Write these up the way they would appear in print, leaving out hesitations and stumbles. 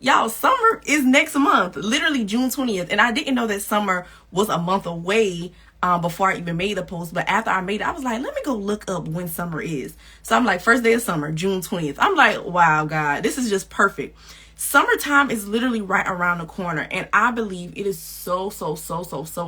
Y'all, summer is next month, literally June 20th. And I didn't know that summer was a month away before I even made the post. But after I made it, I was like, let me go look up when summer is. So I'm like, first day of summer, June 20th. I'm like, wow, God, this is just perfect. Summertime is literally right around the corner, and I believe it is so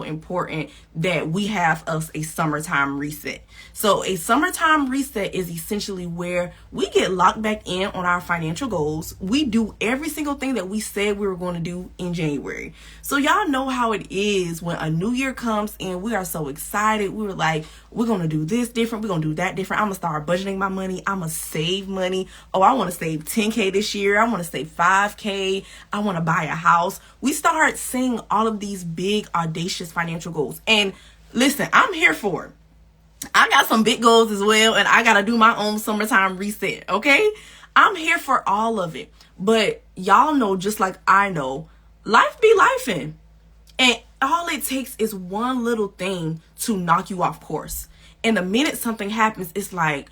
important that we have us a summertime reset. So a summertime reset is essentially where we get locked back in on our financial goals. We do every single thing that we said we were going to do in January. So y'all know how it is when a new year comes in. We are so excited. We were like, we're going to do this different. We're going to do that different. I'm going to start budgeting my money. I'm going to save money. Oh, I want to save 10K this year. I want to save 5K. I want to buy a house. We start seeing all of these big, audacious financial goals. And listen, I'm here for it. I got some big goals as well, and I got to do my own summertime reset, okay? I'm here for all of it. But y'all know, just like I know, life be lifing. And all it takes is one little thing to knock you off course. And the minute something happens, it's like,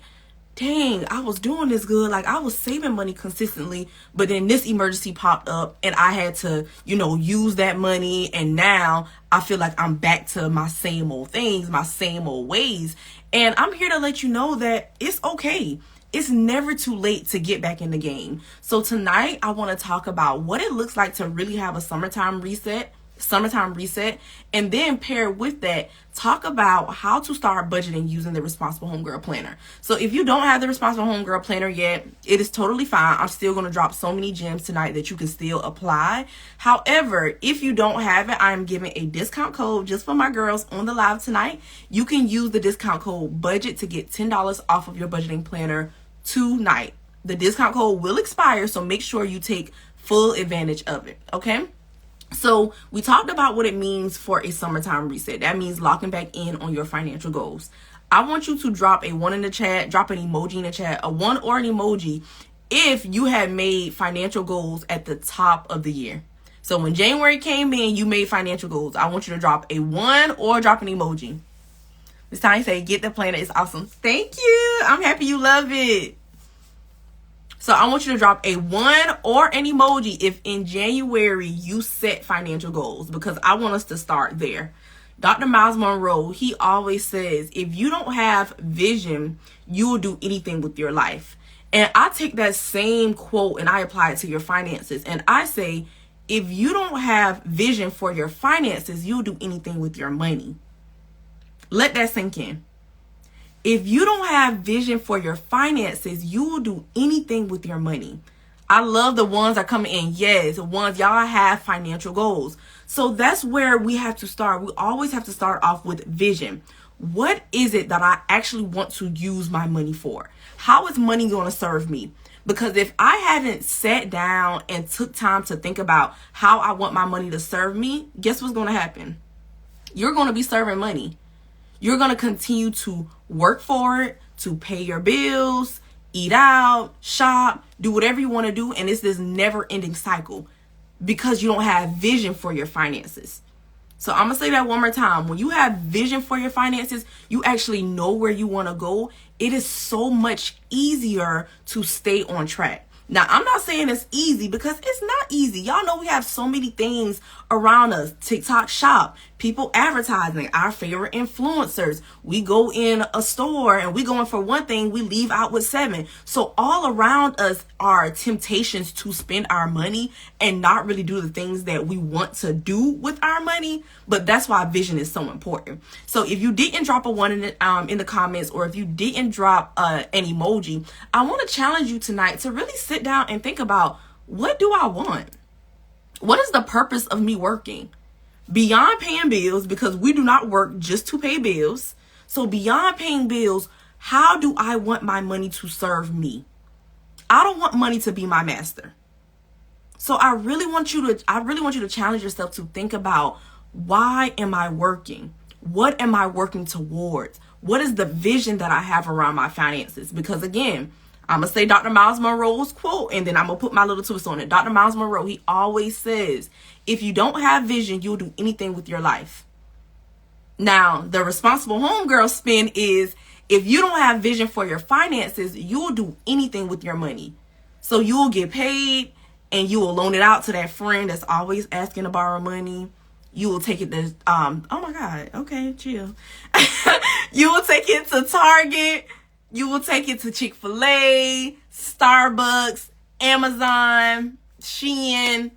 dang, I was doing this good. Like, I was saving money consistently, but then this emergency popped up and I had to, use that money. And now I feel like I'm back to my same old things, my same old ways. And I'm here to let you know that it's okay. It's never too late to get back in the game. So tonight I want to talk about what it looks like to really have a summertime reset, and then pair with that, talk about how to start budgeting using the Responsible Homegirl Planner. So if you don't have the Responsible Homegirl Planner yet, it is totally fine. I'm still going to drop so many gems tonight that you can still apply. However, if you don't have it, I'm giving a discount code just for my girls on the live tonight. You can use the discount code BUDGET to get $10 off of your budgeting planner tonight. The discount code will expire, so make sure you take full advantage of it, okay? So we talked about what it means for a summertime reset. That means locking back in on your financial goals. I want you to drop a 1 in the chat, drop an emoji in the chat, a 1 or an emoji if you have made financial goals at the top of the year. So when January came in, you made financial goals. I want you to drop a 1 or drop an emoji. Miss Tanya say, get the planner. It's awesome. Thank you. I'm happy you love it. So I want you to drop a 1 or an emoji if in January you set financial goals, because I want us to start there. Dr. Miles Monroe, he always says, if you don't have vision, you will do anything with your life. And I take that same quote and I apply it to your finances. And I say, if you don't have vision for your finances, you'll do anything with your money. Let that sink in. If you don't have vision for your finances, you will do anything with your money. I love the ones that are coming in. Yes, the ones y'all have financial goals. So that's where we have to start. We always have to start off with vision. What is it that I actually want to use my money for? How is money going to serve me? Because if I haven't sat down and took time to think about how I want my money to serve me, guess what's going to happen? You're going to be serving money. You're going to continue to work for it, to pay your bills, eat out, shop, do whatever you want to do. And it's this never ending cycle because you don't have vision for your finances. So I'm going to say that one more time. When you have vision for your finances, you actually know where you want to go. It is so much easier to stay on track. Now, I'm not saying it's easy because it's not easy. Y'all know we have so many things around us. TikTok shop, people advertising, our favorite influencers. We go in a store and we go in for one thing, we leave out with 7. So all around us are temptations to spend our money and not really do the things that we want to do with our money. But that's why vision is so important. So if you didn't drop a 1 in the comments, or if you didn't drop an emoji, I want to challenge you tonight to really sit down and think about, what do I want? What is the purpose of me working? Beyond paying bills, because we do not work just to pay bills. So beyond paying bills, how do I want my money to serve me? I don't want money to be my master. So I really want you to challenge yourself to think about, why am I working? What am I working towards? What is the vision that I have around my finances? Because again, I'm going to say Dr. Miles Monroe's quote, and then I'm going to put my little twist on it. Dr. Miles Monroe, he always says, if you don't have vision, you'll do anything with your life. Now, the Responsible Homegirl spin is, if you don't have vision for your finances, you'll do anything with your money. So you'll get paid and you will loan it out to that friend that's always asking to borrow money. You will take it to, oh my God, okay, chill. You will take it to Target. You will take it to Chick-fil-A, Starbucks, Amazon, Shein,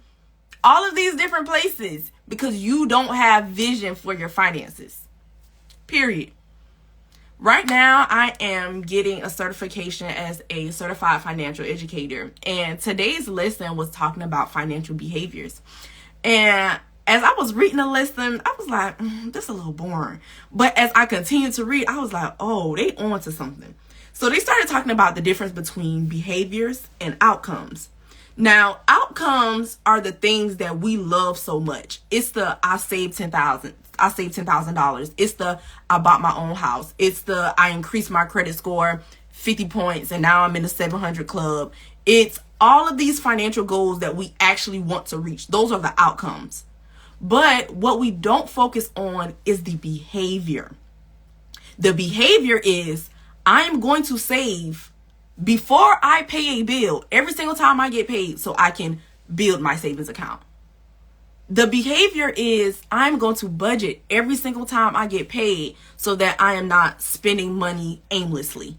all of these different places because you don't have vision for your finances. Period. Right now, I am getting a certification as a certified financial educator. And today's lesson was talking about financial behaviors. And as I was reading the lesson, I was like, this is a little boring. But as I continued to read, I was like, oh, they on to something. So they started talking about the difference between behaviors and outcomes. Now, outcomes are the things that we love so much. It's the I saved $10,000. It's the I bought my own house. It's the I increased my credit score 50 points and now I'm in the 700 club. It's all of these financial goals that we actually want to reach. Those are the outcomes. But what we don't focus on is the behavior. The behavior is I'm going to save before I pay a bill every single time I get paid so I can build my savings account. The behavior is I'm going to budget every single time I get paid so that I am not spending money aimlessly.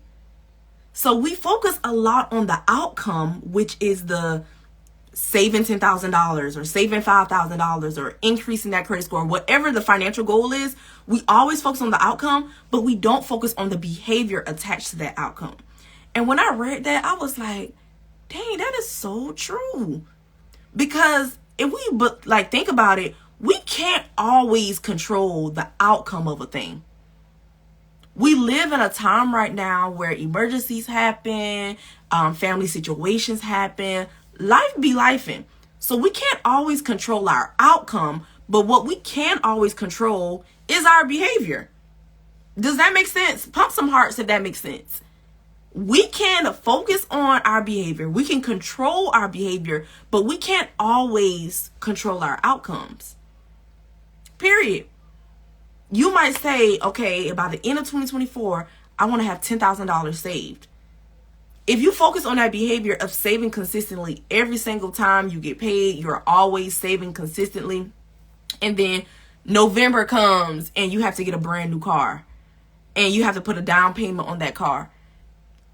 So we focus a lot on the outcome, which is the saving $10,000 or saving $5,000 or increasing that credit score, whatever the financial goal is. We always focus on the outcome, but we don't focus on the behavior attached to that outcome. And when I read that, I was like, dang, that is so true. Because if we think about it, we can't always control the outcome of a thing. We live in a time right now where emergencies happen, family situations happen, life be lifing. So we can't always control our outcome, but what we can always control is our behavior. Does that make sense? Pump some hearts if that makes sense. We can focus on our behavior. We can control our behavior, but we can't always control our outcomes. Period. You might say, okay, by the end of 2024, I want to have $10,000 saved. If you focus on that behavior of saving consistently every single time you get paid, you're always saving consistently, and then November comes and you have to get a brand new car and you have to put a down payment on that car.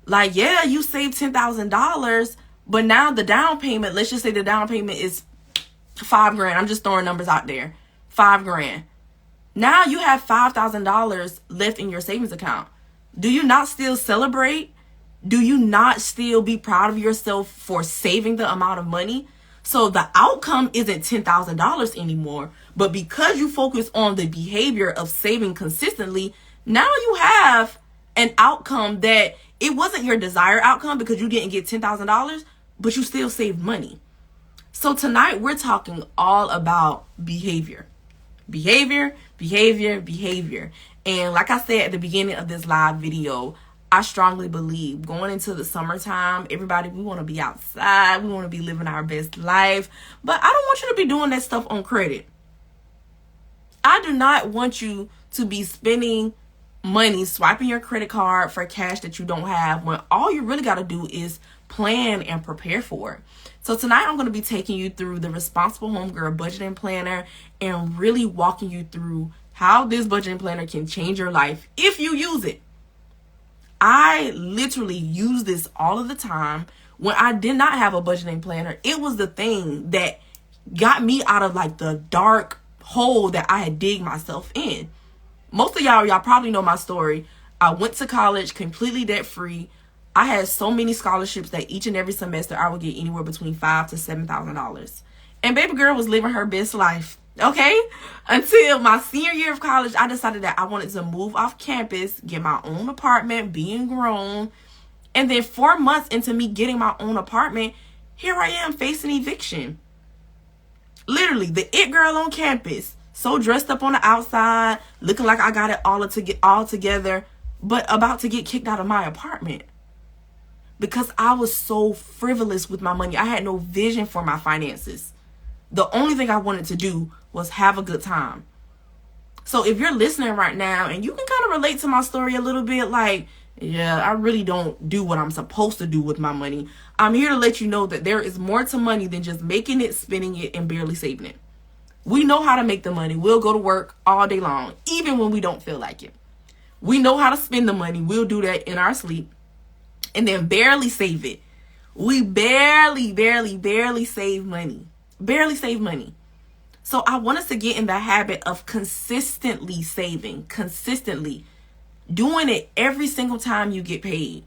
Like, yeah, you saved $10,000, but now the down payment, let's just say the down payment is $5,000. I'm just throwing numbers out there. $5,000. Now you have $5,000 left in your savings account. Do you not still celebrate? Do you not still be proud of yourself for saving the amount of money? So the outcome isn't $10,000 anymore, but because you focus on the behavior of saving consistently, now you have an outcome that it wasn't your desired outcome because you didn't get $10,000, but you still saved money. So tonight we're talking all about behavior. Behavior. And like I said at the beginning of this live video, I strongly believe going into the summertime, everybody, we want to be outside. We want to be living our best life. But I don't want you to be doing that stuff on credit. I do not want you to be spending money, swiping your credit card for cash that you don't have when all you really got to do is plan and prepare for it. So tonight I'm going to be taking you through the Responsible Homegirl Budgeting Planner and really walking you through how this budgeting planner can change your life if you use it. I literally use this all of the time. When I did not have a budgeting planner, it was the thing that got me out of like the dark hole that I had digged myself in. Most of y'all probably know my story. I went to college completely debt free. I had so many scholarships that each and every semester I would get anywhere between $5,000 to $7,000. And baby girl was living her best life. Okay? Until my senior year of college, I decided that I wanted to move off campus, get my own apartment, being grown. And then 4 months into me getting my own apartment, here I am facing eviction. Literally, the it girl on campus. So dressed up on the outside, looking like I got it all together, but about to get kicked out of my apartment. Because I was so frivolous with my money. I had no vision for my finances. The only thing I wanted to do was have a good time. So if you're listening right now and you can kind of relate to my story a little bit, like Yeah, I really don't do what I'm supposed to do with my money. I'm here to let you know that there is more to money than just making it, spending it, and barely saving it. We know how to make the money. We'll go to work all day long, even when we don't feel like it. We know how to spend the money. We'll do that in our sleep and then barely save it. We barely save money. Barely save money. So I want us to get in the habit of consistently saving, consistently doing it every single time you get paid.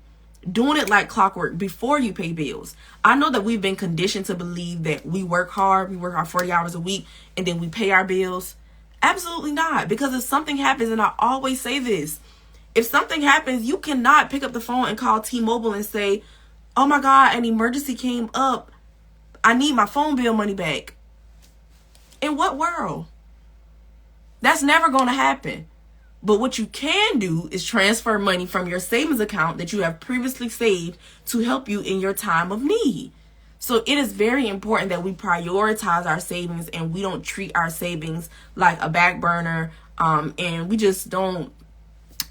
Doing it like clockwork before you pay bills. I know that we've been conditioned to believe that we work hard 40 hours a week, and then we pay our bills. Absolutely not. Because if something happens, and I always say this, if something happens, you cannot pick up the phone and call T-Mobile and say, oh my God, an emergency came up. I need my phone bill money back. In what world? That's never going to happen. But what you can do is transfer money from your savings account that you have previously saved to help you in your time of need. So it is very important that we prioritize our savings and we don't treat our savings like a back burner, and we just don't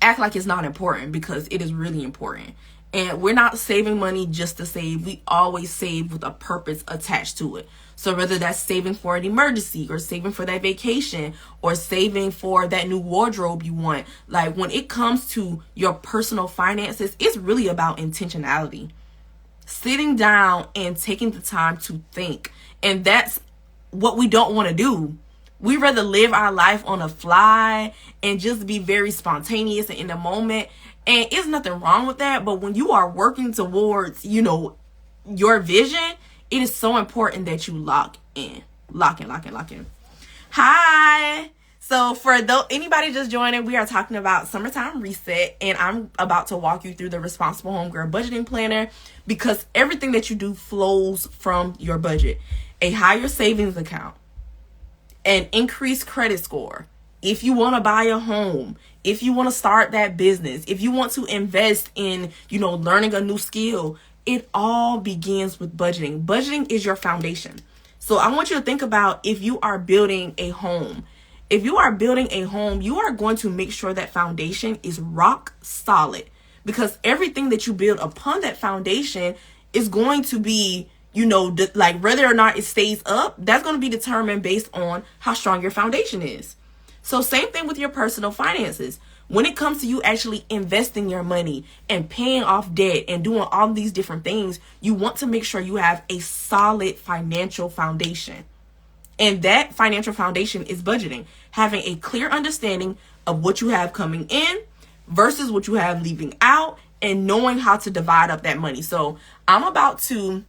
act like it's not important, because it is really important. And we're not saving money just to save. We always save with a purpose attached to it. So whether that's saving for an emergency, or saving for that vacation, or saving for that new wardrobe you want, like when it comes to your personal finances, it's really about intentionality. Sitting down and taking the time to think. And that's what we don't want to do. We rather live our life on a fly and just be very spontaneous and in the moment. And there's nothing wrong with that. But when you are working towards, your vision, it is so important that you lock in. Lock in. Hi. So for anybody just joining, we are talking about summertime reset, and I'm about to walk you through the Responsible Homegirl Budgeting Planner, because everything that you do flows from your budget. A higher savings account, an increased credit score, if you want to buy a home, if you want to start that business, if you want to invest in, learning a new skill, it all begins with budgeting. Budgeting is your foundation. So I want you to think about, if you are building a home. If you are building a home, you are going to make sure that foundation is rock solid, because everything that you build upon that foundation is going to be, like whether or not it stays up, that's going to be determined based on how strong your foundation is. So same thing with your personal finances. When it comes to you actually investing your money and paying off debt and doing all these different things, you want to make sure you have a solid financial foundation. And that financial foundation is budgeting, having a clear understanding of what you have coming in versus what you have leaving out, and knowing how to divide up that money. So I'm about to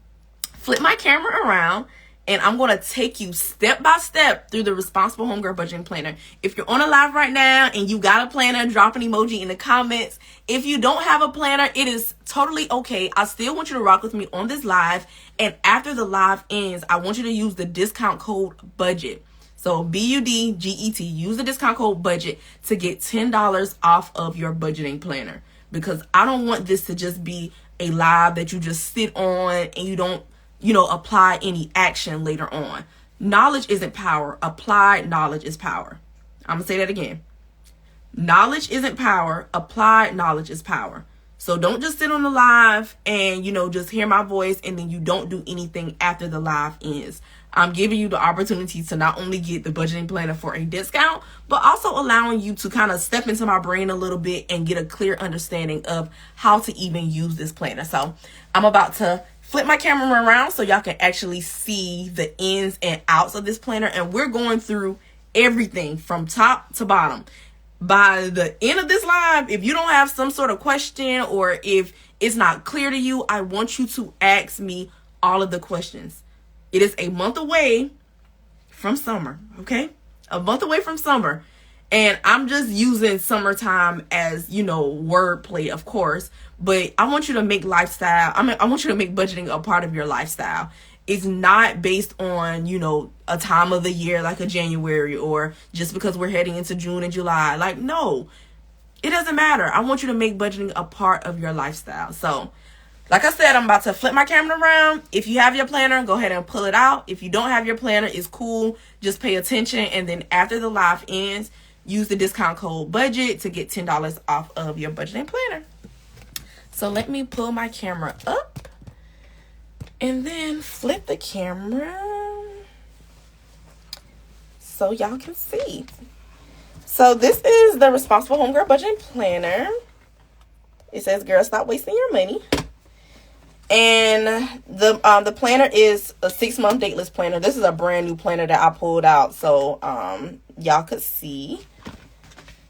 flip my camera around, and I'm going to take you step by step through the Responsible Homegirl Budgeting Planner. If you're on a live right now and you got a planner, drop an emoji in the comments. If you don't have a planner, it is totally okay. I still want you to rock with me on this live. And after the live ends, I want you to use the discount code BUDGET. So BUDGET, use the discount code BUDGET to get $10 off of your budgeting planner. Because I don't want this to just be a live that you just sit on and you don't apply any action later on. Knowledge isn't power. Applied knowledge is power. I'm going to say that again. Knowledge isn't power. Applied knowledge is power. So don't just sit on the live and, just hear my voice and then you don't do anything after the live ends. I'm giving you the opportunity to not only get the budgeting planner for a discount, but also allowing you to kind of step into my brain a little bit and get a clear understanding of how to even use this planner. So I'm about to flip my camera around so y'all can actually see the ins and outs of this planner. And we're going through everything from top to bottom. By the end of this live, if you don't have some sort of question or if it's not clear to you, I want you to ask me all of the questions. It is a month away from summer, okay? A month away from summer. And I'm just using summertime as, wordplay, of course. But I want you to make I want you to make budgeting a part of your lifestyle. It's not based on, a time of the year like a January, or just because we're heading into June and July. Like, no, it doesn't matter. I want you to make budgeting a part of your lifestyle. So, like I said, I'm about to flip my camera around. If you have your planner, go ahead and pull it out. If you don't have your planner, it's cool. Just pay attention. And then after the live ends, use the discount code BUDGET to get $10 off of your budgeting planner. So let me pull my camera up and then flip the camera so y'all can see. So this is the Responsible Homegirl Budgeting Planner. It says, girl, stop wasting your money. And the planner is a 6-month dateless planner. This is a brand new planner that I pulled out so y'all could see.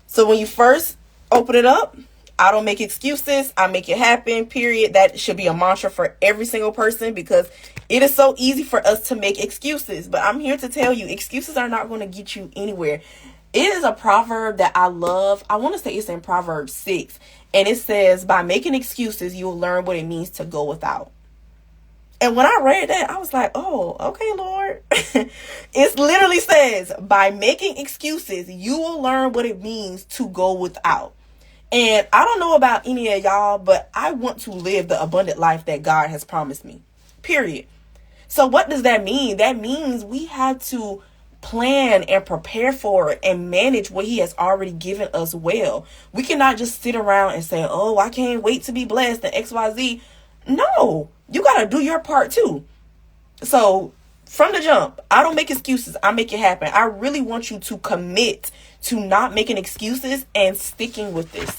So when you first open it up, I don't make excuses. I make it happen, period. That should be a mantra for every single person because it is so easy for us to make excuses. But I'm here to tell you, excuses are not going to get you anywhere. It is a proverb that I love. I want to say it's in Proverbs 6. And it says, by making excuses, you'll learn what it means to go without. And when I read that, I was like, oh, okay, Lord. It literally says, by making excuses, you will learn what it means to go without. And I don't know about any of y'all, but I want to live the abundant life that God has promised me, period. So what does that mean? That means we have to plan and prepare for it and manage what he has already given us well. We cannot just sit around and say, oh, I can't wait to be blessed and XYZ. No, you got to do your part too. So from the jump, I don't make excuses. I make it happen. I really want you to commit to not making excuses and sticking with this.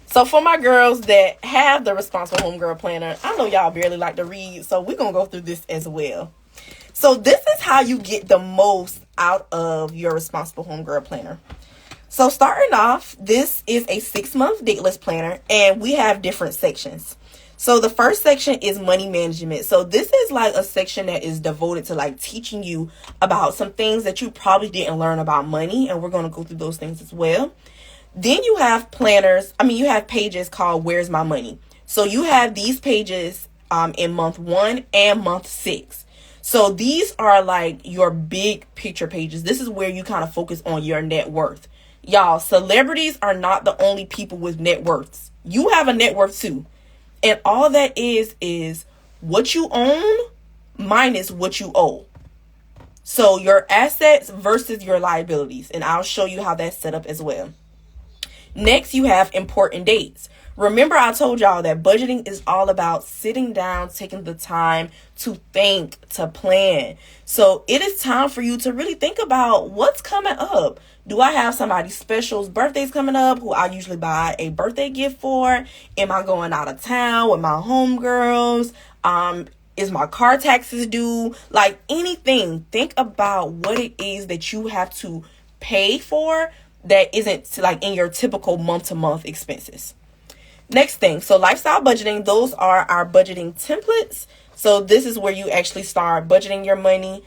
So for my girls that have the Responsible Homegirl Planner, I know y'all barely like to read, so we're going to go through this as well. So this is how you get the most out of your Responsible Homegirl Planner. So starting off, this is a 6-month dateless planner, and we have different sections. So the first section is money management. So this is like a section that is devoted to like teaching you about some things that you probably didn't learn about money, and we're going to go through those things as well. Then you have you have pages called Where's My Money? So you have these pages in month 1 and month 6. So these are like your big picture pages. This is where you kind of focus on your net worth. Y'all, celebrities are not the only people with net worths. You have a net worth too. And all that is what you own minus what you owe. So your assets versus your liabilities. And I'll show you how that's set up as well. Next, you have important dates. Remember, I told y'all that budgeting is all about sitting down, taking the time to think, to plan. So it is time for you to really think about what's coming up. Do I have somebody's special's birthdays coming up who I usually buy a birthday gift for? Am I going out of town with my homegirls? Is my car taxes due? Like anything, think about what it is that you have to pay for that isn't like in your typical month-to-month expenses. Next thing, so lifestyle budgeting, those are our budgeting templates. So this is where you actually start budgeting your money.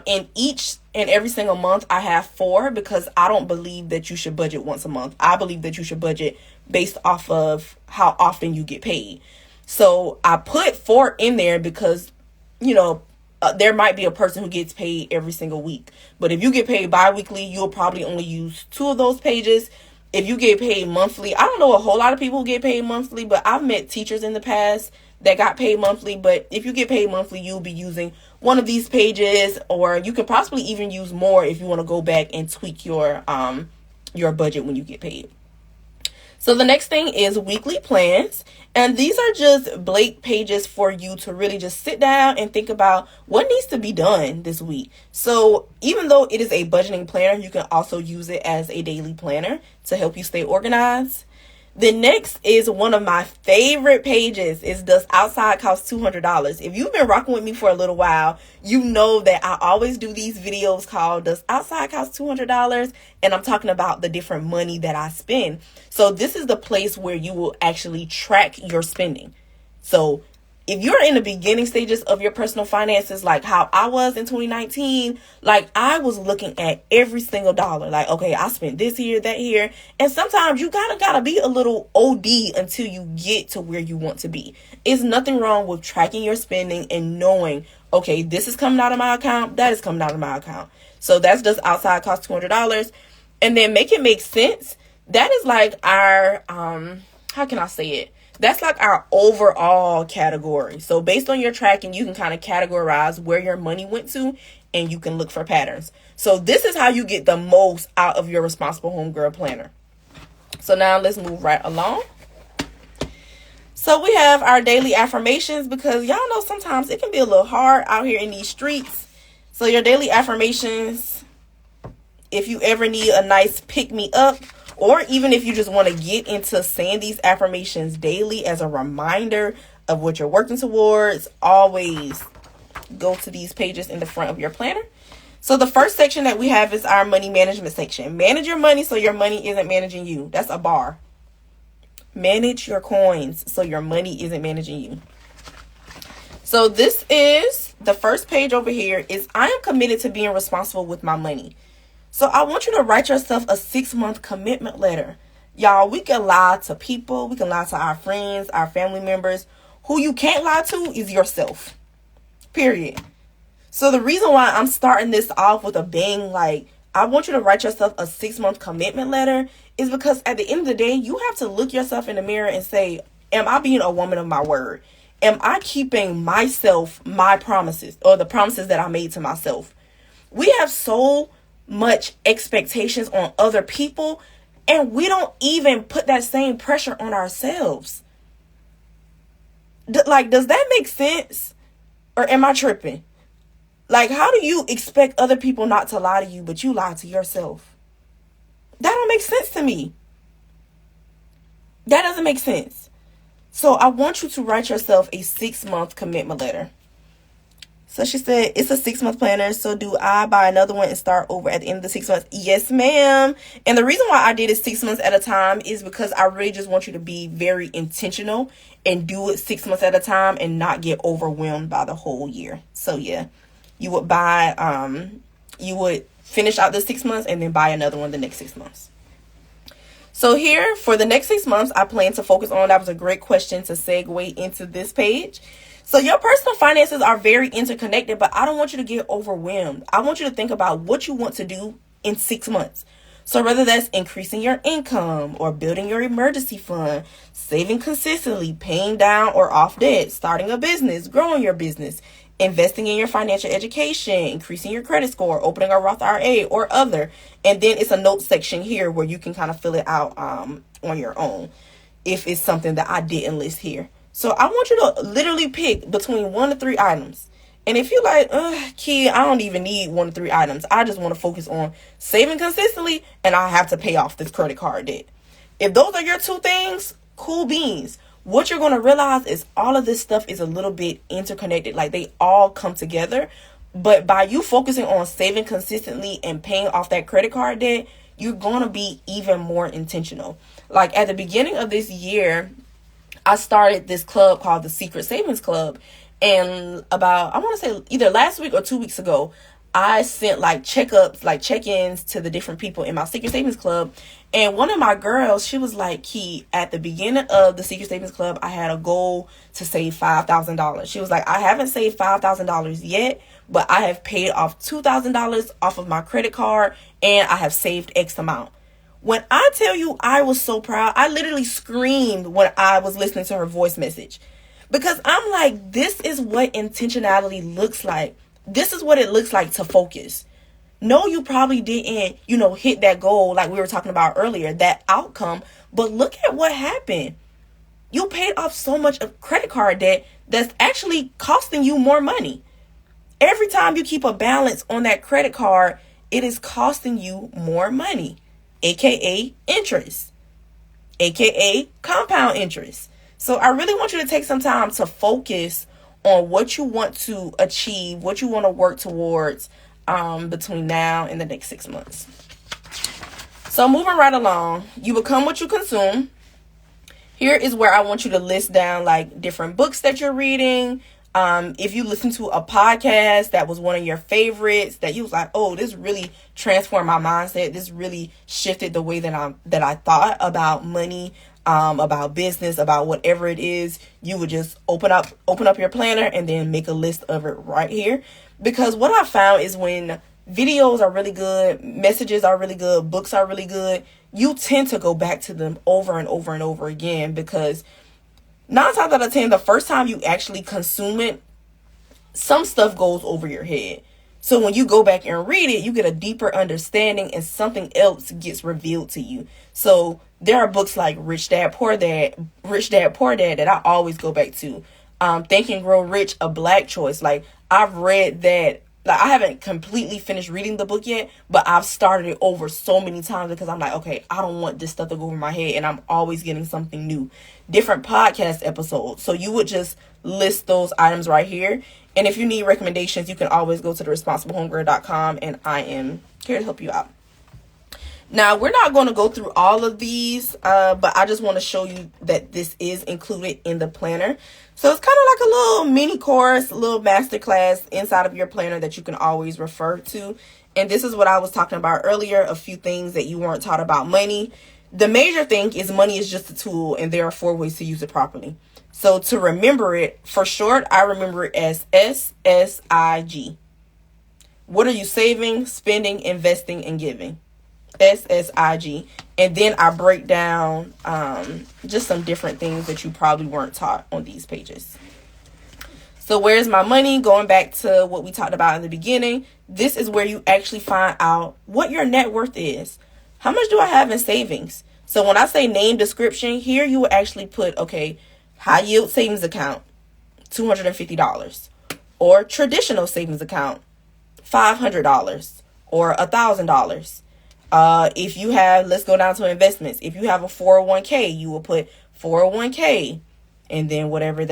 In each and every single month, I have 4 because I don't believe that you should budget once a month. I believe that you should budget based off of how often you get paid. So I put 4 in there because, there might be a person who gets paid every single week. But if you get paid bi-weekly, you'll probably only use 2 of those pages. If you get paid monthly, I don't know a whole lot of people who get paid monthly, but I've met teachers in the past that got paid monthly. But if you get paid monthly, you'll be using one of these pages, or you could possibly even use more if you want to go back and tweak your budget when you get paid. So the next thing is weekly plans. And these are just blank pages for you to really just sit down and think about what needs to be done this week. So even though it is a budgeting planner, you can also use it as a daily planner to help you stay organized. The next is one of my favorite pages is Does Outside Cost $200? If you've been rocking with me for a little while, you know that I always do these videos called Does Outside Cost $200? And I'm talking about the different money that I spend. So this is the place where you will actually track your spending. So if you're in the beginning stages of your personal finances, like how I was in 2019, like I was looking at every single dollar. Like, okay, I spent this here, that here. And sometimes you gotta be a little OD until you get to where you want to be. It's nothing wrong with tracking your spending and knowing, okay, this is coming out of my account, that is coming out of my account. So that's just outside cost $200. And then make it make sense. That is like our, how can I say it? That's like our overall category. So based on your tracking, you can kind of categorize where your money went to, and you can look for patterns. So this is how you get the most out of your Responsible Homegirl Planner. So now let's move right along. So we have our daily affirmations, because y'all know sometimes it can be a little hard out here in these streets. So your daily affirmations, if you ever need a nice pick me up, or even if you just want to get into saying these affirmations daily as a reminder of what you're working towards, always go to these pages in the front of your planner. So the first section that we have is our money management section. Manage your money so your money isn't managing you. That's a bar. Manage your coins so your money isn't managing you. So this is the first page over here is I am committed to being responsible with my money. So I want you to write yourself a 6-month commitment letter. Y'all, we can lie to people. We can lie to our friends, our family members. Who you can't lie to is yourself. Period. So the reason why I'm starting this off with a bang, like I want you to write yourself a 6-month commitment letter, is because at the end of the day, you have to look yourself in the mirror and say, am I being a woman of my word? Am I keeping myself, my promises, or the promises that I made to myself? We have so much expectations on other people, and we don't even put that same pressure on ourselves. Does that make sense? Or am I tripping? Like, how do you expect other people not to lie to you, but you lie to yourself? That don't make sense to me. That doesn't make sense. So I want you to write yourself a 6-month commitment letter. So she said, it's a 6-month planner. So do I buy another one and start over at the end of the 6 months? Yes, ma'am. And the reason why I did it 6 months at a time is because I really just want you to be very intentional and do it 6 months at a time and not get overwhelmed by the whole year. So yeah, you would finish out the 6 months and then buy another one the next 6 months. So here for the next 6 months, I plan to focus on, that was a great question to segue into this page. So your personal finances are very interconnected, but I don't want you to get overwhelmed. I want you to think about what you want to do in 6 months. So whether that's increasing your income or building your emergency fund, saving consistently, paying down or off debt, starting a business, growing your business, investing in your financial education, increasing your credit score, opening a Roth IRA or other. And then it's a note section here where you can kind of fill it out on your own if it's something that I didn't list here. So I want you to literally pick between 1 to 3 items. And if you're like, kid, I don't even need 1 to 3 items. I just want to focus on saving consistently and I have to pay off this credit card debt. If those are your 2 things, cool beans. What you're going to realize is all of this stuff is a little bit interconnected. Like they all come together. But by you focusing on saving consistently and paying off that credit card debt, you're going to be even more intentional. Like at the beginning of this year, I started this club called the Secret Savings Club. And about, I want to say either last week or 2 weeks ago, I sent like checkups, like check-ins to the different people in my Secret Savings Club. And one of my girls, she was like, Key, at the beginning of the Secret Savings Club, I had a goal to save $5,000. She was like, I haven't saved $5,000 yet, but I have paid off $2,000 off of my credit card and I have saved X amount. When I tell you I was so proud, I literally screamed when I was listening to her voice message. Because I'm like, this is what intentionality looks like. This is what it looks like to focus. No, you probably didn't, hit that goal like we were talking about earlier, that outcome. But look at what happened. You paid off so much of credit card debt that's actually costing you more money. Every time you keep a balance on that credit card, it is costing you more money, aka interest, aka compound interest. So I really want you to take some time to focus on what you want to achieve, what you want to work towards between now and the next 6 months. So moving right along, you become what you consume. Here is where I want you to list down like different books that you're reading. If you listen to a podcast that was one of your favorites, that you was like, oh, this really transformed my mindset. This really shifted the way that I thought about money, about business, about whatever it is. You would just open up your planner and then make a list of it right here. Because what I found is when videos are really good, messages are really good, books are really good, you tend to go back to them over and over and over again, because 9 times out of 10, the first time you actually consume it, some stuff goes over your head. So when you go back and read it, you get a deeper understanding and something else gets revealed to you. So there are books like Rich Dad, Poor Dad that I always go back to. Think and Grow Rich, A Black Choice. Like, I've read that. Like, I haven't completely finished reading the book yet, but I've started it over so many times because I'm like, okay, I don't want this stuff to go over my head, and I'm always getting something new. Different podcast episodes. So you would just list those items right here. And if you need recommendations, you can always go to the responsiblehomegirl.com, and I am here to help you out. Now, we're not going to go through all of these, but I just want to show you that this is included in the planner. So it's kind of like a little mini course, a little masterclass inside of your planner that you can always refer to. And this is what I was talking about earlier, a few things that you weren't taught about money. The major thing is money is just a tool, and there are 4 ways to use it properly. So to remember it, for short, I remember it as SSIG. What are you saving, spending, investing, and giving? SSIG. And then I break down just some different things that you probably weren't taught on these pages. So where's my money? Going back to what we talked about in the beginning, this is where you actually find out what your net worth is. How much do I have in savings? So when I say name description, here you will actually put, okay, high yield savings account, $250. Or traditional savings account, $500 or $1,000. If you have, let's go down to investments. If you have a 401k, you will put 401k and then whatever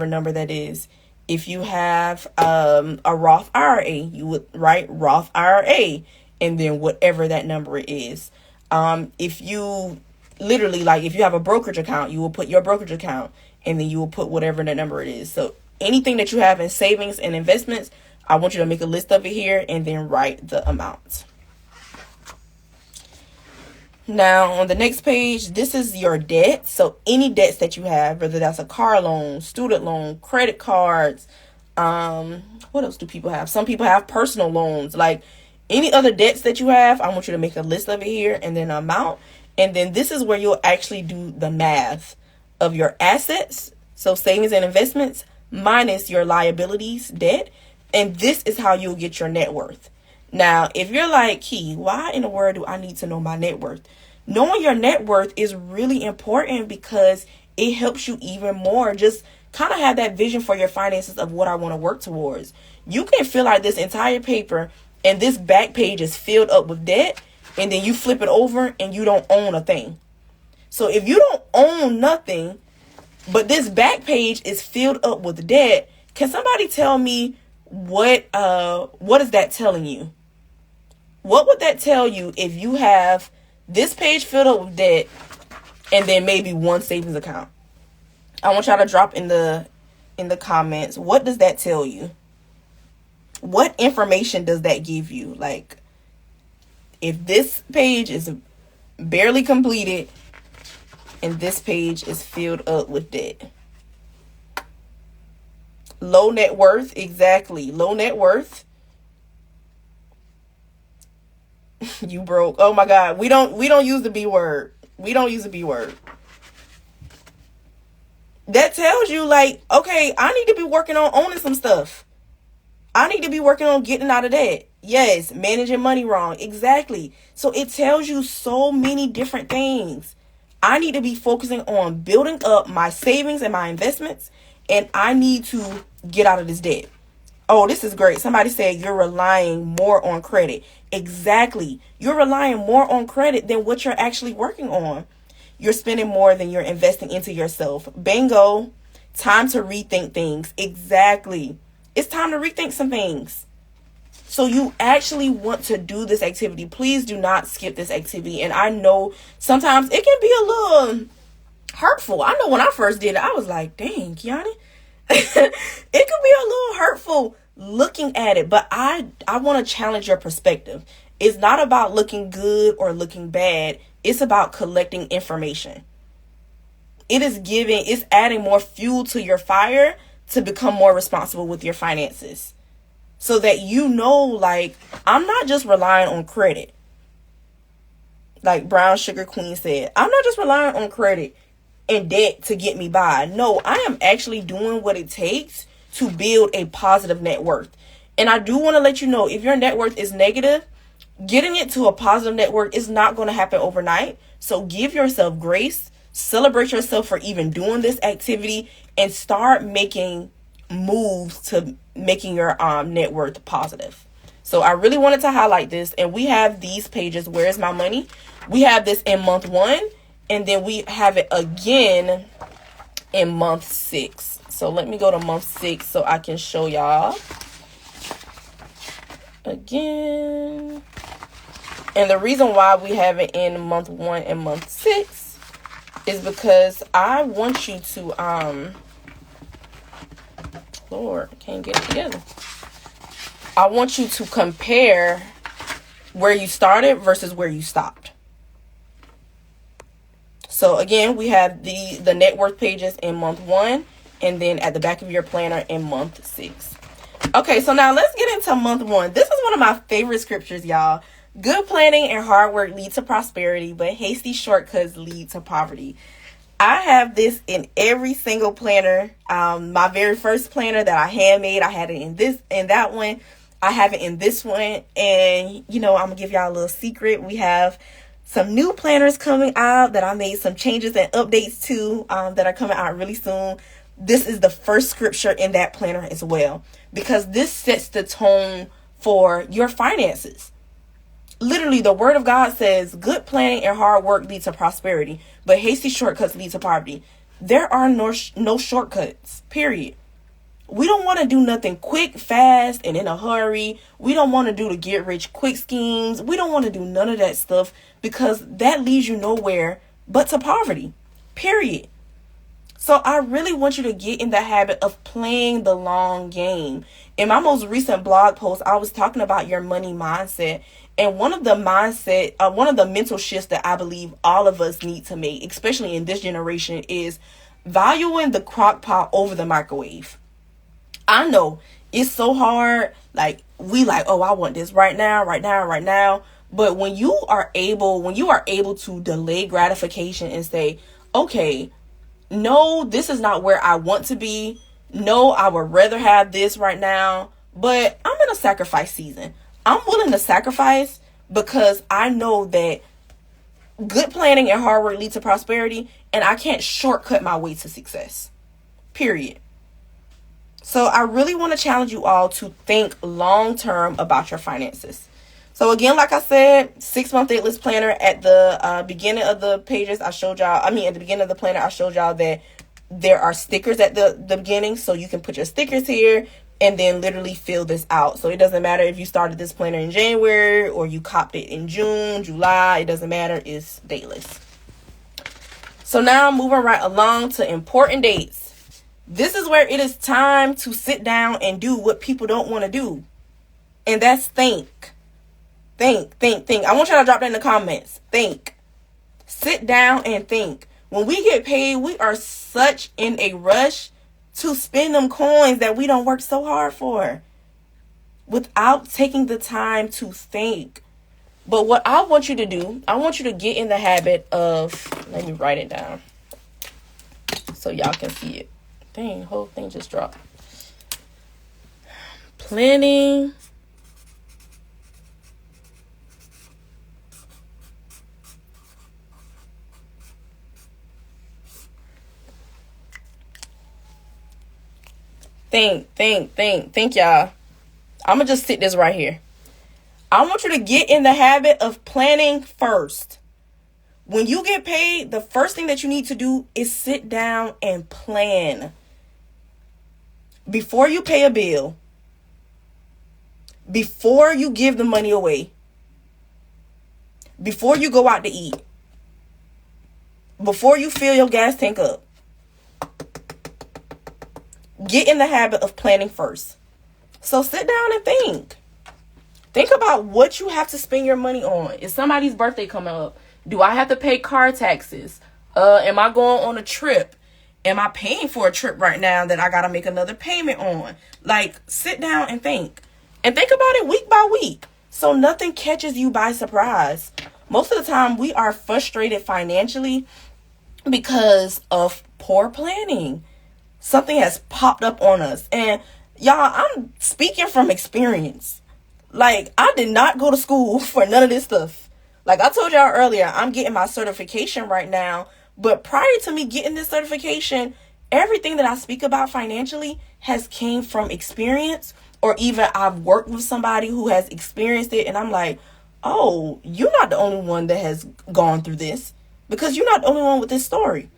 number that is. If you have a Roth IRA, you would write Roth IRA and then whatever that number is. If you literally, like, if you have a brokerage account, you will put your brokerage account and then you will put whatever the number it is. So anything that you have in savings and investments, I want you to make a list of it here and then write the amount. Now, on the next page, this is your debt. So any debts that you have, whether that's a car loan, student loan, credit cards, what else do people have? Some people have personal loans. Like, any other debts that you have, I want you to make a list of it here and then amount. And then this is where you'll actually do the math of your assets, so savings and investments, minus your liabilities, debt. And this is how you'll get your net worth. Now, if you're like, Key, why in the world do I need to know my net worth? Knowing your net worth is really important because it helps you even more. Just kind of have that vision for your finances of what I want to work towards. You can feel like this entire paper and this back page is filled up with debt, and then you flip it over and you don't own a thing. So if you don't own nothing, but this back page is filled up with debt, can somebody tell me what is that telling you? What would that tell you if you have this page filled up with debt and then maybe one savings account? I want y'all to drop in the comments, what does that tell you? What information does that give you? Like, if this page is barely completed and this page is filled up with debt. Low net worth, exactly. Low net worth. You broke. Oh my God. We don't use the B word. We don't use the B word. That tells you, like, okay, I need to be working on owning some stuff. I need to be working on getting out of debt. Yes, managing money wrong. Exactly. So it tells you so many different things. I need to be focusing on building up my savings and my investments, and I need to get out of this debt. Oh, this is great. Somebody said you're relying more on credit. Exactly. You're relying more on credit than what you're actually working on. You're spending more than you're investing into yourself. Bingo. Time to rethink things. Exactly. It's time to rethink some things. So you actually want to do this activity. Please do not skip this activity. And I know sometimes it can be a little hurtful. I know when I first did it, I was like, dang, Kiani. It could be a little hurtful looking at it. But I want to challenge your perspective. It's not about looking good or looking bad. It's about collecting information. It's adding more fuel to your fire to become more responsible with your finances. So that you know, like, I'm not just relying on credit. Like Brown Sugar Queen said, I'm not just relying on credit and debt to get me by. No, I am actually doing what it takes to build a positive net worth. And I do want to let you know, if your net worth is negative, getting it to a positive net worth is not going to happen overnight. So give yourself grace, celebrate yourself for even doing this activity, and start making moves to making your net worth positive. So I really wanted to highlight this. And we have these pages. Where's my money? We have this in month 1, and then we have it again in month 6. So let me go to month 6 so I can show y'all again. And the reason why we have it in month 1 and month 6 is because I want you to Lord, I can't get it together. I want you to compare where you started versus where you stopped. So again, we have the net worth pages in month 1, and then at the back of your planner in month 6. Okay, so now let's get into month 1. This is one of my favorite scriptures, y'all. Good planning and hard work lead to prosperity, but hasty shortcuts lead to poverty. I have this in every single planner. My very first planner that I handmade, I had it in that one. I have it in this one. And, I'm going to give y'all a little secret. We have some new planners coming out that I made some changes and updates to that are coming out really soon. This is the first scripture in that planner as well, because this sets the tone for your finances. Literally, the word of God says, good planning and hard work lead to prosperity, but hasty shortcuts lead to poverty. There are no shortcuts, period. We don't want to do nothing quick, fast, and in a hurry. We don't want to do the get rich quick schemes. We don't want to do none of that stuff, because that leads you nowhere but to poverty, period. So I really want you to get in the habit of playing the long game. In my most recent blog post, I was talking about your money mindset. And one of the mental shifts that I believe all of us need to make, especially in this generation, is valuing the crock pot over the microwave. I know it's so hard. Oh, I want this right now. But when you are able to delay gratification and say, okay, no, this is not where I want to be. No, I would rather have this right now, but I'm in a sacrifice season. I'm willing to sacrifice because I know that good planning and hard work lead to prosperity, and I can't shortcut my way to success, period. So I really want to challenge you all to think long-term about your finances. So again, like I said, 6-month dateless planner. At the beginning of the pages, at the beginning of the planner, I showed y'all that there are stickers at the beginning, so you can put your stickers here and then literally fill this out. So it doesn't matter if you started this planner in January or you copped it in June, July, it doesn't matter, it's dateless. So now moving right along to important dates. This is where it is time to sit down and do what people don't want to do. And that's think. Think. I want y'all to drop that in the comments. Think. Sit down and think. When we get paid, we are such in a rush to spend them coins that we don't work so hard for, without taking the time to think. But what I want you to do, I want you to get in the habit of, let me write it down so y'all can see it. Dang, whole thing just dropped. Planning Think, y'all. I'm going to just sit this right here. I want you to get in the habit of planning first. When you get paid, the first thing that you need to do is sit down and plan. Before you pay a bill, before you give the money away, before you go out to eat, before you fill your gas tank up, get in the habit of planning first. So sit down and think. Think about what you have to spend your money on. Is somebody's birthday coming up? Do I have to pay car taxes? Am I going on a trip? Am I paying for a trip right now that I got to make another payment on? Sit down and think. And think about it week by week, so nothing catches you by surprise. Most of the time, we are frustrated financially because of poor planning. Something has popped up on us. And Y'all, I'm speaking from experience. Like, I did not go to school for none of this stuff. Like I told y'all earlier, I'm getting my certification right now. But prior to me getting this certification, everything that I speak about financially has came from experience, or even I've worked with somebody who has experienced it. And I'm like, oh, you're not the only one that has gone through this, because you're not the only one with this story.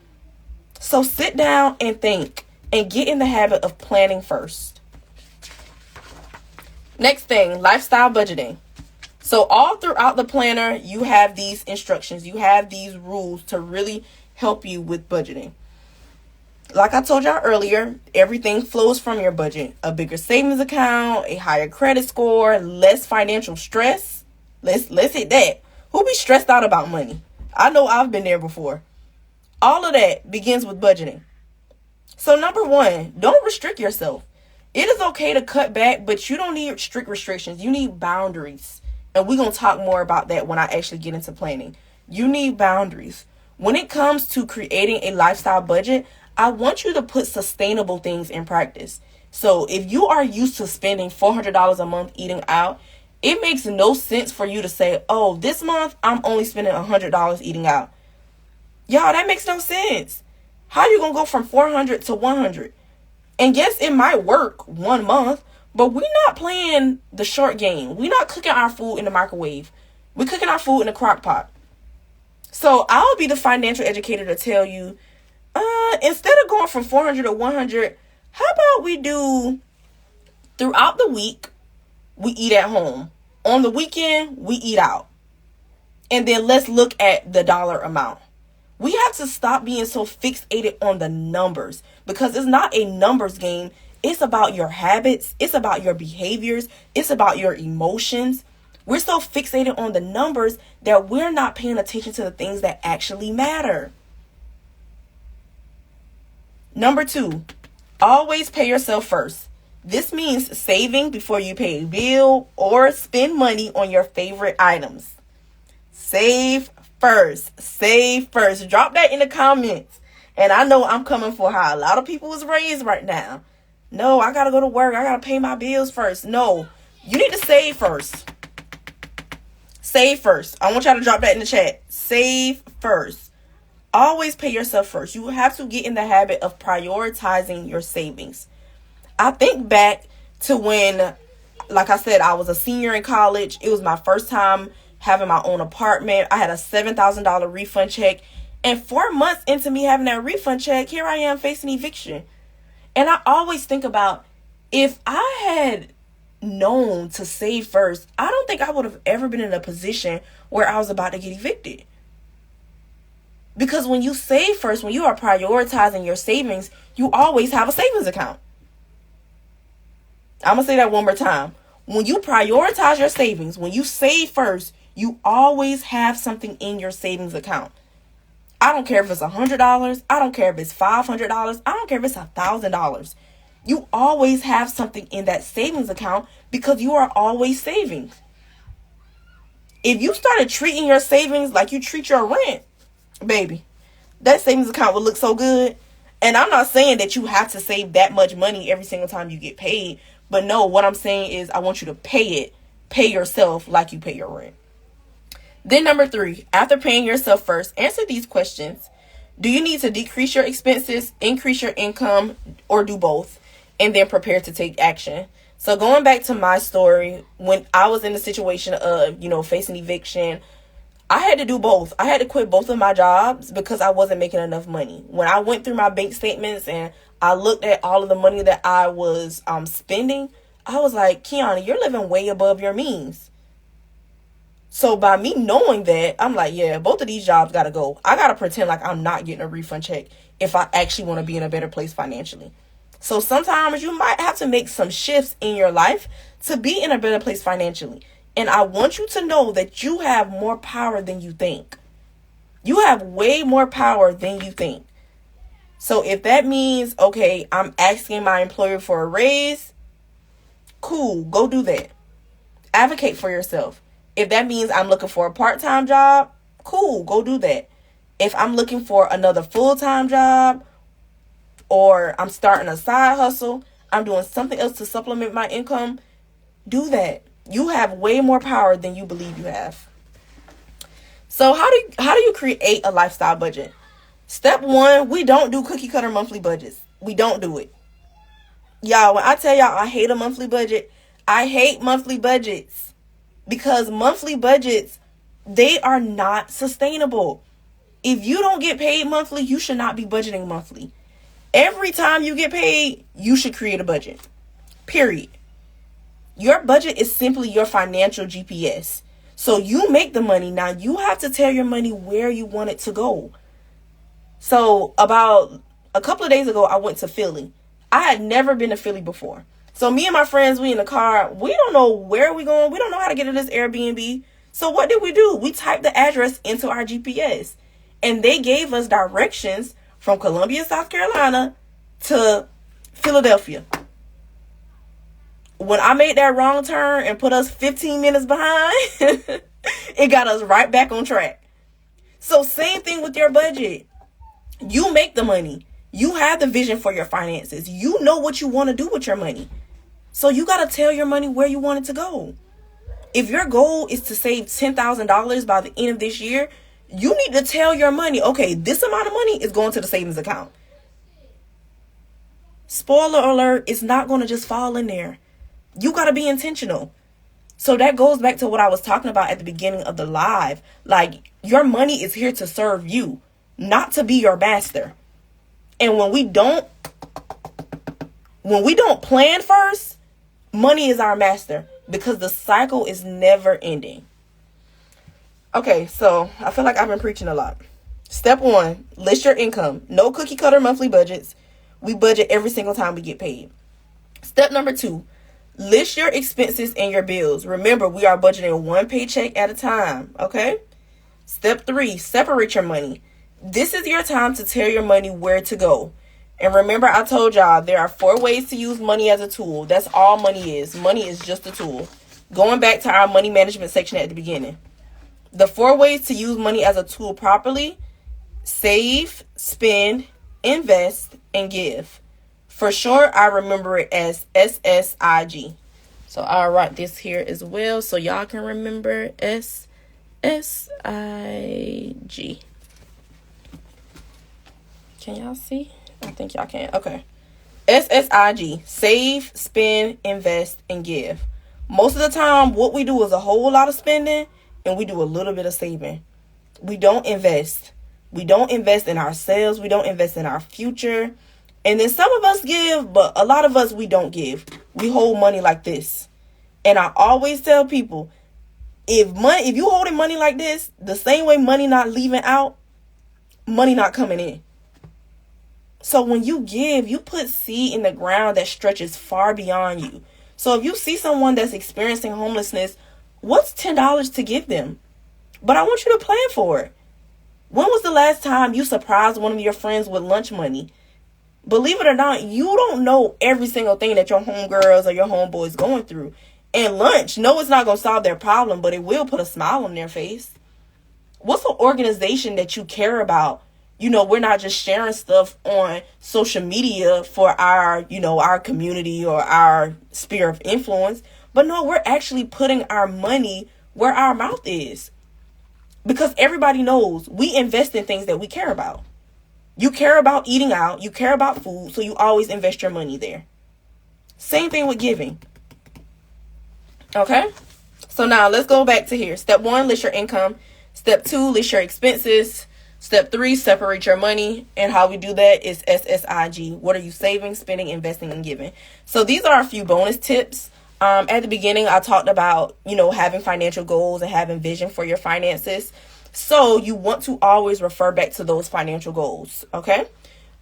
So sit down and think and get in the habit of planning first. Next thing, lifestyle budgeting. So all throughout the planner, you have these instructions. You have these rules to really help you with budgeting. Like I told y'all earlier, everything flows from your budget. A bigger savings account, a higher credit score, less financial stress. Let's hit that. Who be stressed out about money? I know I've been there before. All of that begins with budgeting. So number one, don't restrict yourself. It is okay to cut back, but you don't need strict restrictions. You need boundaries. And we're going to talk more about that when I actually get into planning. You need boundaries. When it comes to creating a lifestyle budget, I want you to put sustainable things in practice. So if you are used to spending $400 a month eating out, it makes no sense for you to say, oh, this month I'm only spending $100 eating out. Y'all, that makes no sense. How you going to go from 400 to 100? And yes, it might work 1 month, but we're not playing the short game. We're not cooking our food in the microwave. We're cooking our food in a crock pot. So I'll be the financial educator to tell you, instead of going from 400 to 100, how about we do throughout the week, we eat at home. On the weekend, we eat out. And then let's look at the dollar amount. We have to stop being so fixated on the numbers, because it's not a numbers game. It's about your habits. It's about your behaviors. It's about your emotions. We're so fixated on the numbers that we're not paying attention to the things that actually matter. Number two, always pay yourself first. This means saving before you pay a bill or spend money on your favorite items. Save first. Save first. Drop that in the comments. And I know I'm coming for how a lot of people is raised right now. No, I got to go to work. I got to pay my bills first. No, you need to save first. Save first. I want y'all to drop that in the chat. Save first. Always pay yourself first. You have to get in the habit of prioritizing your savings. I think back to when, like I said, I was a senior in college. It was my first time having my own apartment. I had a $7,000 refund check. And 4 months into me having that refund check, here I am facing eviction. And I always think about, if I had known to save first, I don't think I would have ever been in a position where I was about to get evicted. Because when you save first, when you are prioritizing your savings, you always have a savings account. I'm going to say that one more time. When you prioritize your savings, when you save first, you always have something in your savings account. I don't care if it's $100. I don't care if it's $500. I don't care if it's $1,000. You always have something in that savings account because you are always saving. If you started treating your savings like you treat your rent, baby, that savings account would look so good. And I'm not saying that you have to save that much money every single time you get paid. But no, what I'm saying is I want you to pay yourself like you pay your rent. Then number 3, after paying yourself first, answer these questions. Do you need to decrease your expenses, increase your income, or do both? And then prepare to take action. So going back to my story, when I was in the situation of, facing eviction, I had to do both. I had to quit both of my jobs because I wasn't making enough money. When I went through my bank statements and I looked at all of the money that I was spending, I was like, Kiana, you're living way above your means. So by me knowing that, I'm like, yeah, both of these jobs got to go. I got to pretend like I'm not getting a refund check if I actually want to be in a better place financially. So sometimes you might have to make some shifts in your life to be in a better place financially. And I want you to know that you have more power than you think. You have way more power than you think. So if that means, okay, I'm asking my employer for a raise, cool, go do that. Advocate for yourself. If that means I'm looking for a part-time job, cool, go do that. If I'm looking for another full-time job or I'm starting a side hustle, I'm doing something else to supplement my income, do that. You have way more power than you believe you have. So how do you create a lifestyle budget? Step 1, we don't do cookie cutter monthly budgets. We don't do it. Y'all, when I tell y'all I hate a monthly budget, I hate monthly budgets, because monthly budgets, they are not sustainable. If you don't get paid monthly, you should not be budgeting monthly. Every time you get paid, you should create a budget. Period. Your budget is simply your financial GPS. So you make the money. Now you have to tell your money where you want it to go. So about a couple of days ago, I went to Philly. I had never been to Philly before. So me and my friends, we in the car. We don't know where we're going. We don't know how to get to this Airbnb. So what did we do? We typed the address into our GPS. And they gave us directions from Columbia, South Carolina to Philadelphia. When I made that wrong turn and put us 15 minutes behind, it got us right back on track. So same thing with your budget. You make the money. You have the vision for your finances. You know what you want to do with your money. So you got to tell your money where you want it to go. If your goal is to save $10,000 by the end of this year, you need to tell your money, okay, this amount of money is going to the savings account. Spoiler alert, it's not going to just fall in there. You got to be intentional. So that goes back to what I was talking about at the beginning of the live. Like, your money is here to serve you, not to be your master. And when we don't plan first, money is our master, because the cycle is never ending. Okay, so I feel like I've been preaching a lot. Step 1, list your income. No cookie cutter monthly budgets. We budget every single time we get paid. Step number 2, list your expenses and your bills. Remember, we are budgeting one paycheck at a time, okay? Step 3, separate your money. This is your time to tell your money where to go. And remember, I told y'all there are 4 ways to use money as a tool. That's all money is. Money is just a tool. Going back to our money management section at the beginning. The 4 ways to use money as a tool properly: save, spend, invest, and give. For short, I remember it as SSIG. So I'll write this here as well so y'all can remember SSIG. Can y'all see? I think y'all can. Okay. SSIG. Save, spend, invest, and give. Most of the time, what we do is a whole lot of spending and we do a little bit of saving. We don't invest. We don't invest in ourselves. We don't invest in our future. And then some of us give, but a lot of us, we don't give. We hold money like this. And I always tell people, if you holding money like this, the same way money not leaving out, money not coming in. So when you give, you put seed in the ground that stretches far beyond you. So if you see someone that's experiencing homelessness, what's $10 to give them? But I want you to plan for it. When was the last time you surprised one of your friends with lunch money? Believe it or not, you don't know every single thing that your homegirls or your homeboys going through. And lunch, no, it's not going to solve their problem, but it will put a smile on their face. What's an organization that you care about? You know, we're not just sharing stuff on social media for our, our community or our sphere of influence. But no, we're actually putting our money where our mouth is. Because everybody knows we invest in things that we care about. You care about eating out. You care about food. So you always invest your money there. Same thing with giving. Okay? So now let's go back to here. Step 1, list your income. Step 2, list your expenses. Step 3, separate your money. And how we do that is SSIG. What are you saving, spending, investing, and giving? So these are a few bonus tips. At the beginning, I talked about, having financial goals and having vision for your finances. So you want to always refer back to those financial goals. Okay.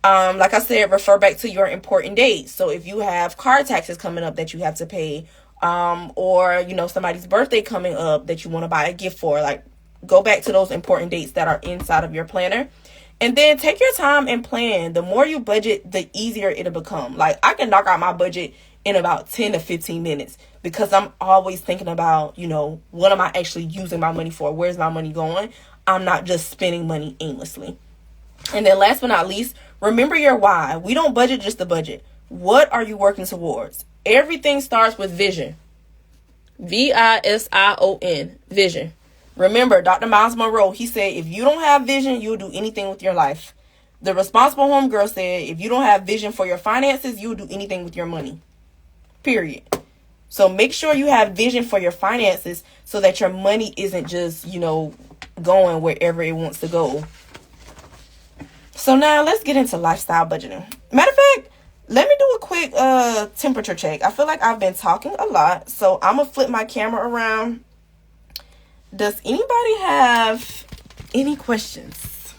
Like I said, refer back to your important dates. So if you have car taxes coming up that you have to pay, or, somebody's birthday coming up that you want to buy a gift for, like, go back to those important dates that are inside of your planner. And then take your time and plan. The more you budget, the easier it'll become. Like, I can knock out my budget in about 10 to 15 minutes because I'm always thinking about, what am I actually using my money for? Where's my money going? I'm not just spending money aimlessly. And then last but not least, remember your why. We don't budget just to budget. What are you working towards? Everything starts with vision. Vision. Vision. Remember, Dr. Miles Monroe, he said, if you don't have vision, you'll do anything with your life. The Responsible Homegirl said, if you don't have vision for your finances, you'll do anything with your money. Period. So make sure you have vision for your finances so that your money isn't just, going wherever it wants to go. So now let's get into lifestyle budgeting. Matter of fact, let me do a quick temperature check. I feel like I've been talking a lot, so I'm going to flip my camera around. Does anybody have any questions?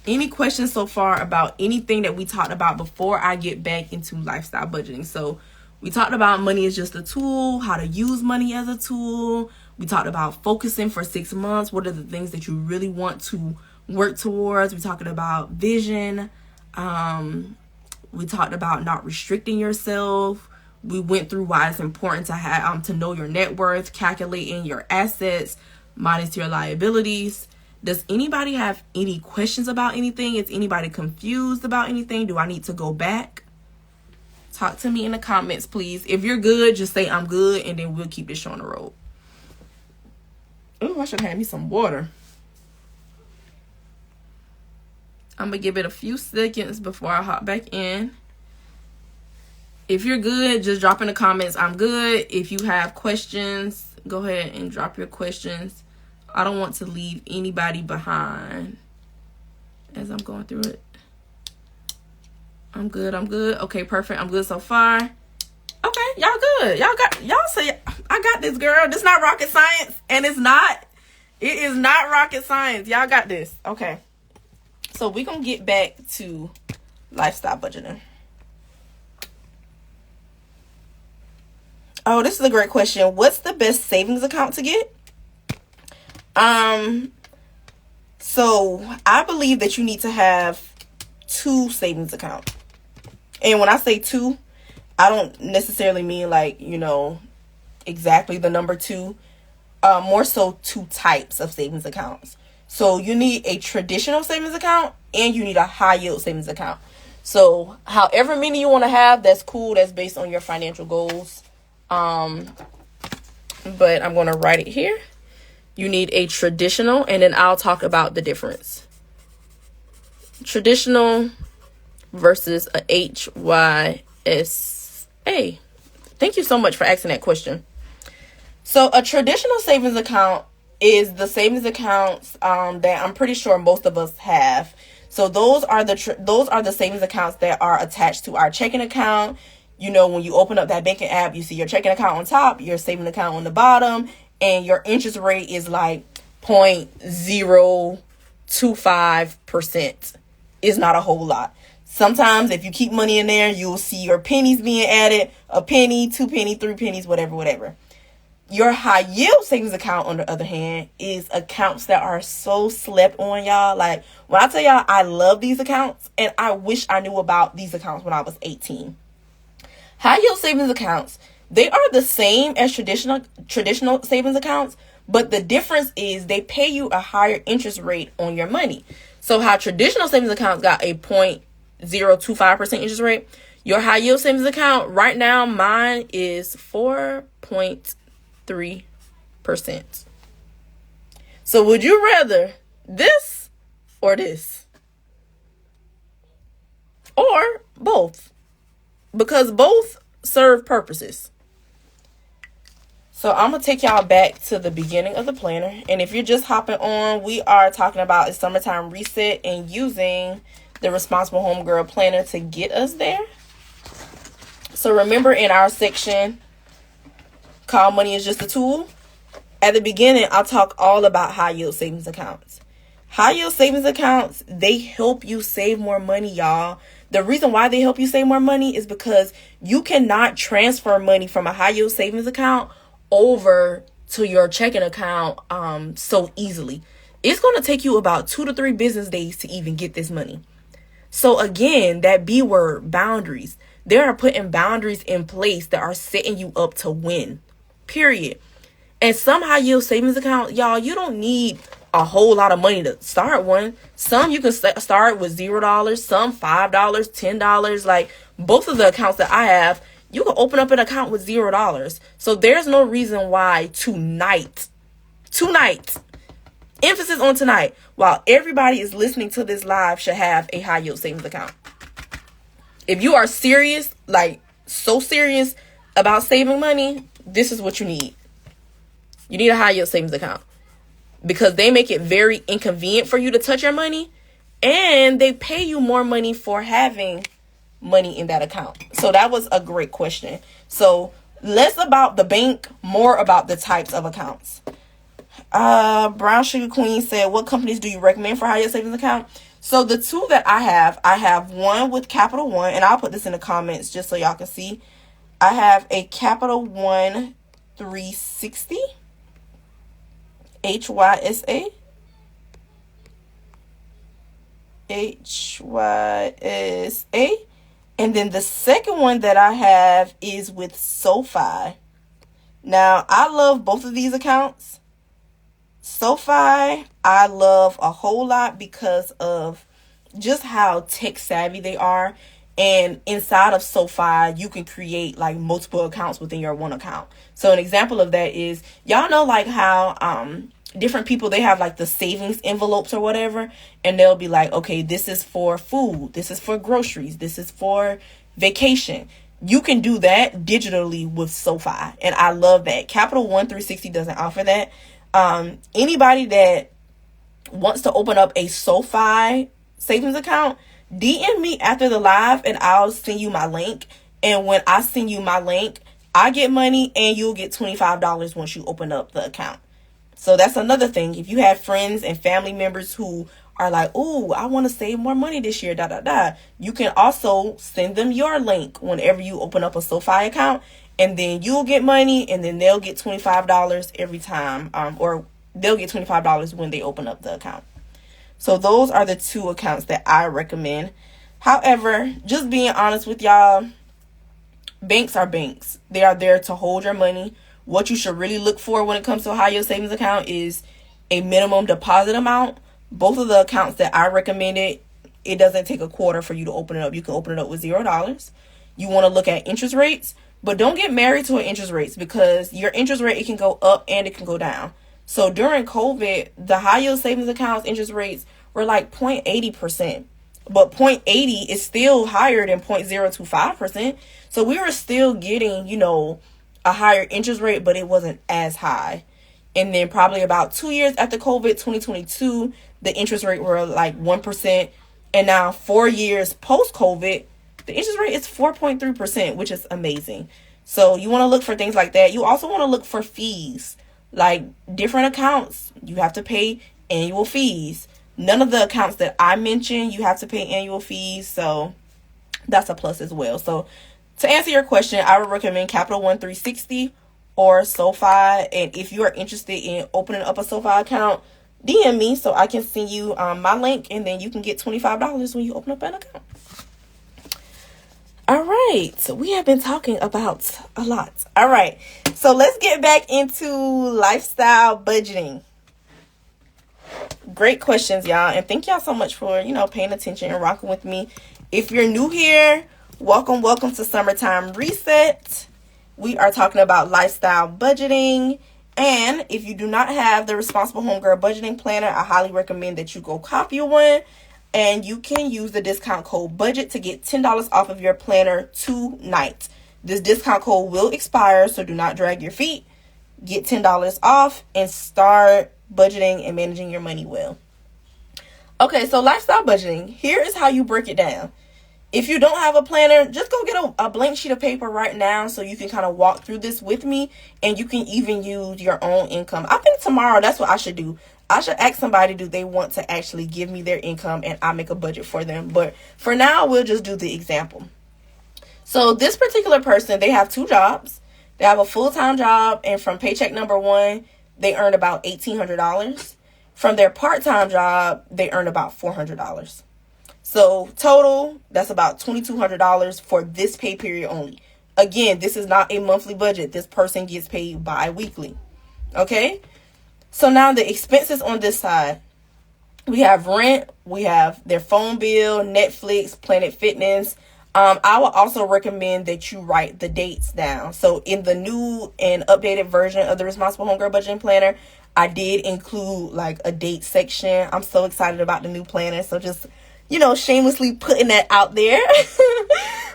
Any questions so far about anything that we talked about before I get back into lifestyle budgeting? So we talked about money is just a tool, how to use money as a tool. We talked about focusing for 6 months. What are the things that you really want to work towards? We talked about vision. We talked about not restricting yourself. We went through why it's important to have to know your net worth, calculating your assets minus your liabilities. Does anybody have any questions about anything? Is anybody confused about anything? Do I need to go back? Talk to me in the comments, please. If you're good, just say I'm good, and then we'll keep this show on the road. Oh, I should have had me some water. I'm going to give it a few seconds before I hop back in. If you're good, just drop in the comments, I'm good. If you have questions, go ahead and drop your questions. I don't want to leave anybody behind as I'm going through it. I'm good. Okay, perfect. I'm good so far. Okay, y'all good. Y'all say, I got this, girl. This not rocket science, and it is not rocket science. Y'all got this. Okay. So we're going to get back to lifestyle budgeting. Oh, this is a great question. What's the best savings account to get? So I believe that you need to have 2 savings accounts. And when I say 2, I don't necessarily mean exactly the number 2. More so 2 types of savings accounts. So you need a traditional savings account and you need a high yield savings account. So however many you want to have, that's cool. That's based on your financial goals. But I'm going to write it here. You need a traditional, and then I'll talk about the difference. Traditional versus a HYSA. Thank you so much for asking that question. So a traditional savings account is the savings accounts that I'm pretty sure most of us have. So those are the savings accounts that are attached to our checking account. When you open up that banking app, you see your checking account on top, your savings account on the bottom, and your interest rate is like 0.025%. It's not a whole lot. Sometimes if you keep money in there, you'll see your pennies being added, a penny, 2 pennies, 3 pennies, whatever. Your high yield savings account, on the other hand, is accounts that are so slept on, y'all. Like, when I tell y'all I love these accounts, and I wish I knew about these accounts when I was 18. High yield savings accounts, they are the same as traditional savings accounts, but the difference is they pay you a higher interest rate on your money. So how traditional savings accounts got a 0.025% interest rate, your high yield savings account right now, mine is 4.3%. So would you rather this or this? Or both? Because both serve purposes. So I'm going to take y'all back to the beginning of the planner. And if you're just hopping on, we are talking about a summertime reset and using the Responsible Homegirl Planner to get us there. So remember, in our section called Money is Just a Tool, at the beginning, I'll talk all about high yield savings accounts. High yield savings accounts, they help you save more money, y'all. The reason why they help you save more money is because you cannot transfer money from a high yield savings account over to your checking account so easily. It's going to take you about 2 to 3 business days to even get this money. So again, that B word, boundaries. They are putting boundaries in place that are setting you up to win, period. And some high yield savings account, y'all, you don't need a whole lot of money to start one. Some you can start with $0, some $5, $10. Like both of the accounts that I have, you can open up an account with $0. So there's no reason why tonight, emphasis on tonight, while everybody is listening to this live, should have a high yield savings account. If you are serious, like so serious about saving money, this is what you need. You need a high yield savings account, because they make it very inconvenient for you to touch your money, and they pay you more money for having money in that account. So that was a great question. So less about the bank, more about the types of accounts. Brown Sugar Queen said, what companies do you recommend for high yield savings account? So the two that I have one with Capital One, and I'll put this in the comments just so y'all can see. I have a Capital One 360 HYSA. And then the second one that I have is with SoFi. Now, I love both of these accounts. SoFi, I love a whole lot because of just how tech savvy they are. And inside of SoFi, you can create like multiple accounts within your one account. So an example of that is, y'all know like how different people, they have like the savings envelopes or whatever, and they'll be like, okay, this is for food, this is for groceries, this is for vacation. You can do that digitally with SoFi, and I love that. Capital One 360 doesn't offer that. Anybody that wants to open up a SoFi savings account, DM me after the live and I'll send you my link. And when I send you my link, I get money and you'll get $25 once you open up the account. So that's another thing. If you have friends and family members who are like, oh, I want to save more money this year, you can also send them your link whenever you open up a SoFi account, and then you'll get money, and then they'll get $25 every time, or they'll get $25 when they open up the account. So those are the two accounts that I recommend. However, just being honest with y'all, banks are banks. They are there to hold your money. What you should really look for when it comes to a high yield savings account is a minimum deposit amount. Both of the accounts that I recommended, it doesn't take a quarter for you to open it up. You can open it up with $0. You want to look at interest rates, but don't get married to an interest rates, because your interest rate, it can go up and it can go down. So during COVID, the high yield savings accounts interest rates were like 0.80%. But 0.80 is still higher than 0.025%. So we were still getting, a higher interest rate, but it wasn't as high. And then probably about 2 years after COVID, 2022, the interest rate were like 1%. And now 4 years post-COVID, the interest rate is 4.3%, which is amazing. So you want to look for things like that. You also want to look for fees. Like different accounts, you have to pay annual fees. None of the accounts that I mentioned, you have to pay annual fees. So that's a plus as well. So to answer your question, I would recommend Capital One 360 or SoFi. And if you are interested in opening up a SoFi account, DM me so I can send you my link, and then you can get $25 when you open up an account. All right, so we have been talking about a lot. All right, so let's get back into lifestyle budgeting. Great questions, y'all, and thank y'all so much for, paying attention and rocking with me. If you're new here, welcome to Summertime Reset. We are talking about lifestyle budgeting, and if you do not have the Responsible Homegirl Budgeting Planner, I highly recommend that you go copy one. And you can use the discount code BUDGET to get $10 off of your planner tonight. This discount code will expire, so do not drag your feet. Get $10 off and start budgeting and managing your money well. Okay, so lifestyle budgeting. Here is how you break it down. If you don't have a planner, just go get a blank sheet of paper right now so you can kind of walk through this with me, and you can even use your own income. I think tomorrow, that's what I should do. I should ask somebody, do they want to actually give me their income, and I make a budget for them. But for now, we'll just do the example. So this particular person, they have 2 jobs. They have a full-time job, and from paycheck number 1, they earn about $1,800. From their part-time job, they earn about $400. So total, that's about $2,200 for this pay period only. Again, this is not a monthly budget. This person gets paid bi-weekly. Okay? So now the expenses on this side, we have rent, we have their phone bill, Netflix, Planet Fitness. I will also recommend that you write the dates down. So in the new and updated version of the Responsible Homegirl Budgeting Planner, I did include like a date section. I'm so excited about the new planner. So just, shamelessly putting that out there.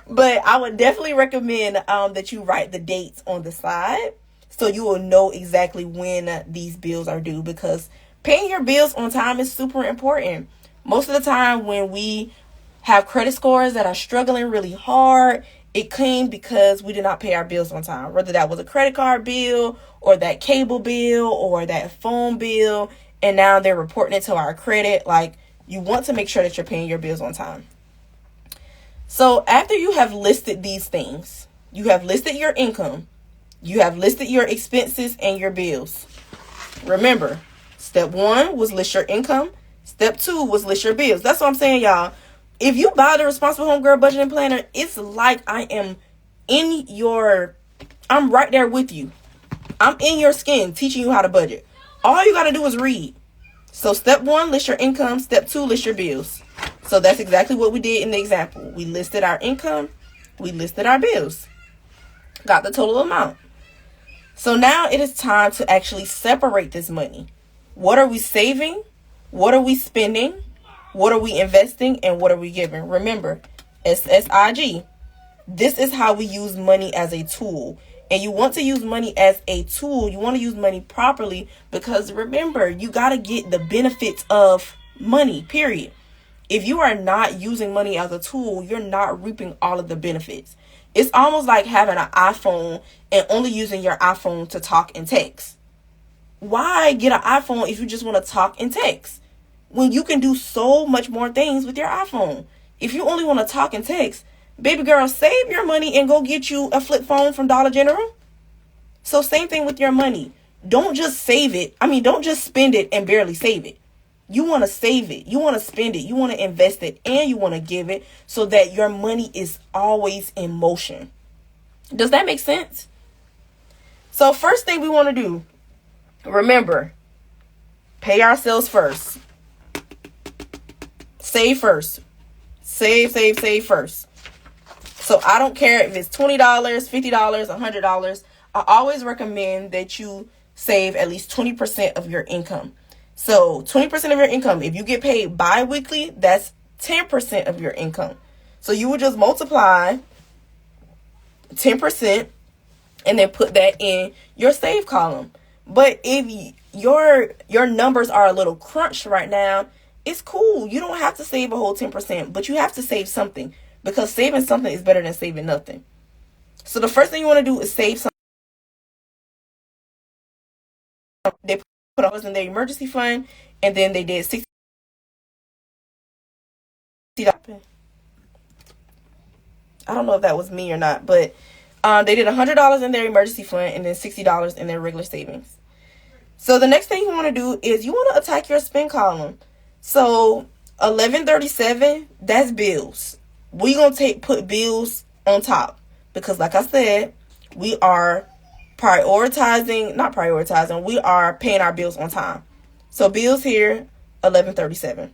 But I would definitely recommend that you write the dates on the side so you will know exactly when these bills are due, because paying your bills on time is super important. Most of the time when we have credit scores that are struggling really hard, it came because we did not pay our bills on time. Whether that was a credit card bill or that cable bill or that phone bill, and now they're reporting it to our credit. Like, you want to make sure that you're paying your bills on time. So after you have listed these things, you have listed your income, you have listed your expenses and your bills. Remember, step 1 was list your income. Step 2 was list your bills. That's what I'm saying, y'all. If you buy the Responsible Homegirl Budgeting Planner, it's like I'm right there with you. I'm in your skin teaching you how to budget. All you got to do is read. So step 1, list your income. Step 2, list your bills. So that's exactly what we did in the example. We listed our income. We listed our bills. Got the total amount. So now it is time to actually separate this money. What are we saving? What are we spending? What are we investing? And what are we giving? Remember, SSIG. This is how we use money as a tool. And you want to use money as a tool. You want to use money properly, because remember, you got to get the benefits of money, period. If you are not using money as a tool, you're not reaping all of the benefits. It's almost like having an iPhone and only using your iPhone to talk and text. Why get an iPhone if you just want to talk and text, when you can do so much more things with your iPhone? If you only want to talk and text, baby girl, save your money and go get you a flip phone from Dollar General. So same thing with your money. Don't just save it. Don't just spend it and barely save it. You want to save it. You want to spend it. You want to invest it, and you want to give it, so that your money is always in motion. Does that make sense? So first thing we want to do, remember, pay ourselves first. Save first. Save first. So I don't care if it's $20, $50, $100. I always recommend that you save at least 20% of your income. So 20% of your income, if you get paid bi-weekly, that's 10% of your income. So you would just multiply 10% and then put that in your save column. But if your numbers are a little crunched right now, it's cool. You don't have to save a whole 10%, but you have to save something, because saving something is better than saving nothing. So the first thing you want to do is save something. They put all this in their emergency fund, and then they did $60. I don't know if that was me or not, but they did $100 in their emergency fund and then $60 in their regular savings. So the next thing you want to do is you want to attack your spend column. So 1137, that's bills. We're going to put bills on top, because like I said, we are we are paying our bills on time. So bills here, 1137.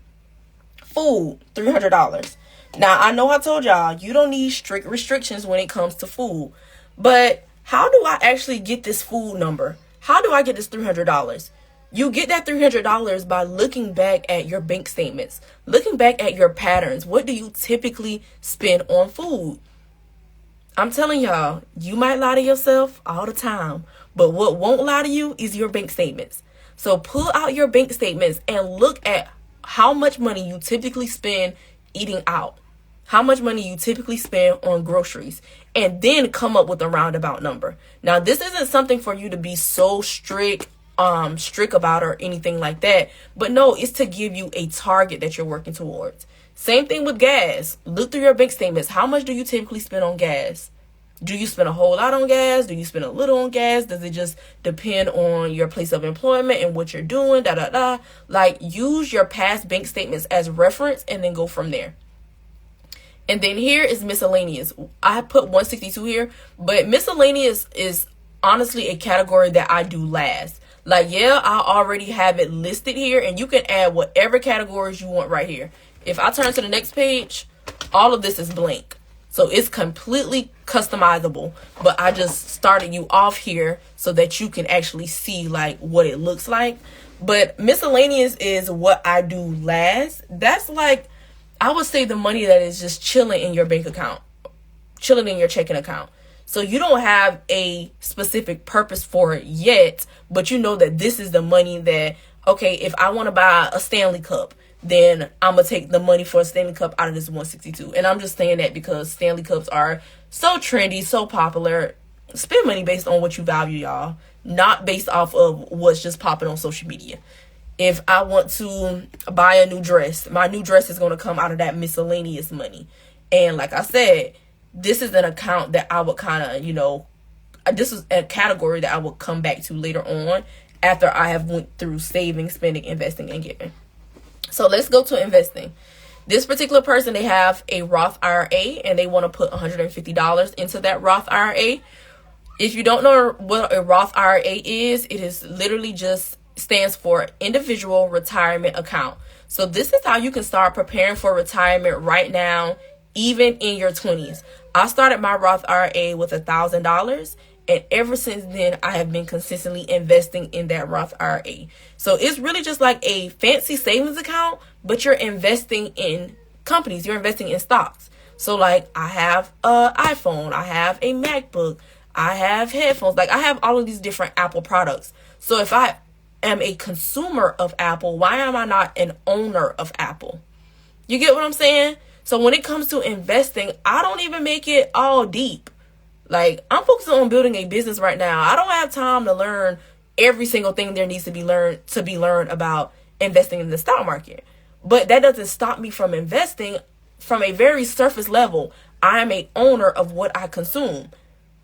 Food, $300. Now, I know I told y'all you don't need strict restrictions when it comes to food, but how do I actually get this food number? How do I get this $300? You get that $300 by looking back at your bank statements, looking back at your patterns. What do you typically spend on food? I'm telling y'all, you might lie to yourself all the time, but what won't lie to you is your bank statements. So pull out your bank statements and look at how much money you typically spend eating out, how much money you typically spend on groceries, and then come up with a roundabout number. Now, this isn't something for you to be so strict about or anything like that, but no, it's to give you a target that you're working towards. Same thing with gas. Look through your bank statements. How much do you typically spend on gas? Do you spend a whole lot on gas? Do you spend a little on gas? Does it just depend on your place of employment and what you're doing? Like, use your past bank statements as reference and then go from there. And then here is miscellaneous. I put 162 here, but miscellaneous is honestly a category that I do last. Like, yeah, I already have it listed here, and you can add whatever categories you want right here. If I turn to the next page, all of this is blank. So it's completely customizable, but I just started you off here so that you can actually see like what it looks like. But miscellaneous is what I do last. That's like, I would say the money that is just chilling in your bank account, chilling in your checking account. So you don't have a specific purpose for it yet, but you know that this is the money that, okay, if I want to buy a Stanley Cup, then I'm going to take the money for a Stanley Cup out of this 162. And I'm just saying that because Stanley Cups are so trendy, so popular. Spend money based on what you value, y'all, not based off of what's just popping on social media. If I want to buy a new dress, my new dress is going to come out of that miscellaneous money. And like I said, this is an account that I would kind of, this is a category that I will come back to later on after I have went through saving, spending, investing, and giving. So let's go to investing. This particular person, they have a Roth IRA and they want to put $150 into that Roth IRA. If you don't know what a Roth IRA is, it is literally just stands for individual retirement account. So this is how you can start preparing for retirement right now, even in your 20s. I started my Roth IRA with $1,000. And ever since then, I have been consistently investing in that Roth IRA. So it's really just like a fancy savings account, but you're investing in companies. You're investing in stocks. So like I have an iPhone, I have a MacBook, I have headphones. Like I have all of these different Apple products. So if I am a consumer of Apple, why am I not an owner of Apple? You get what I'm saying? So when it comes to investing, I don't even make it all deep. Like, I'm focusing on building a business right now. I don't have time to learn every single thing there needs to be learned about investing in the stock market. But that doesn't stop me from investing from a very surface level. I am a owner of what I consume.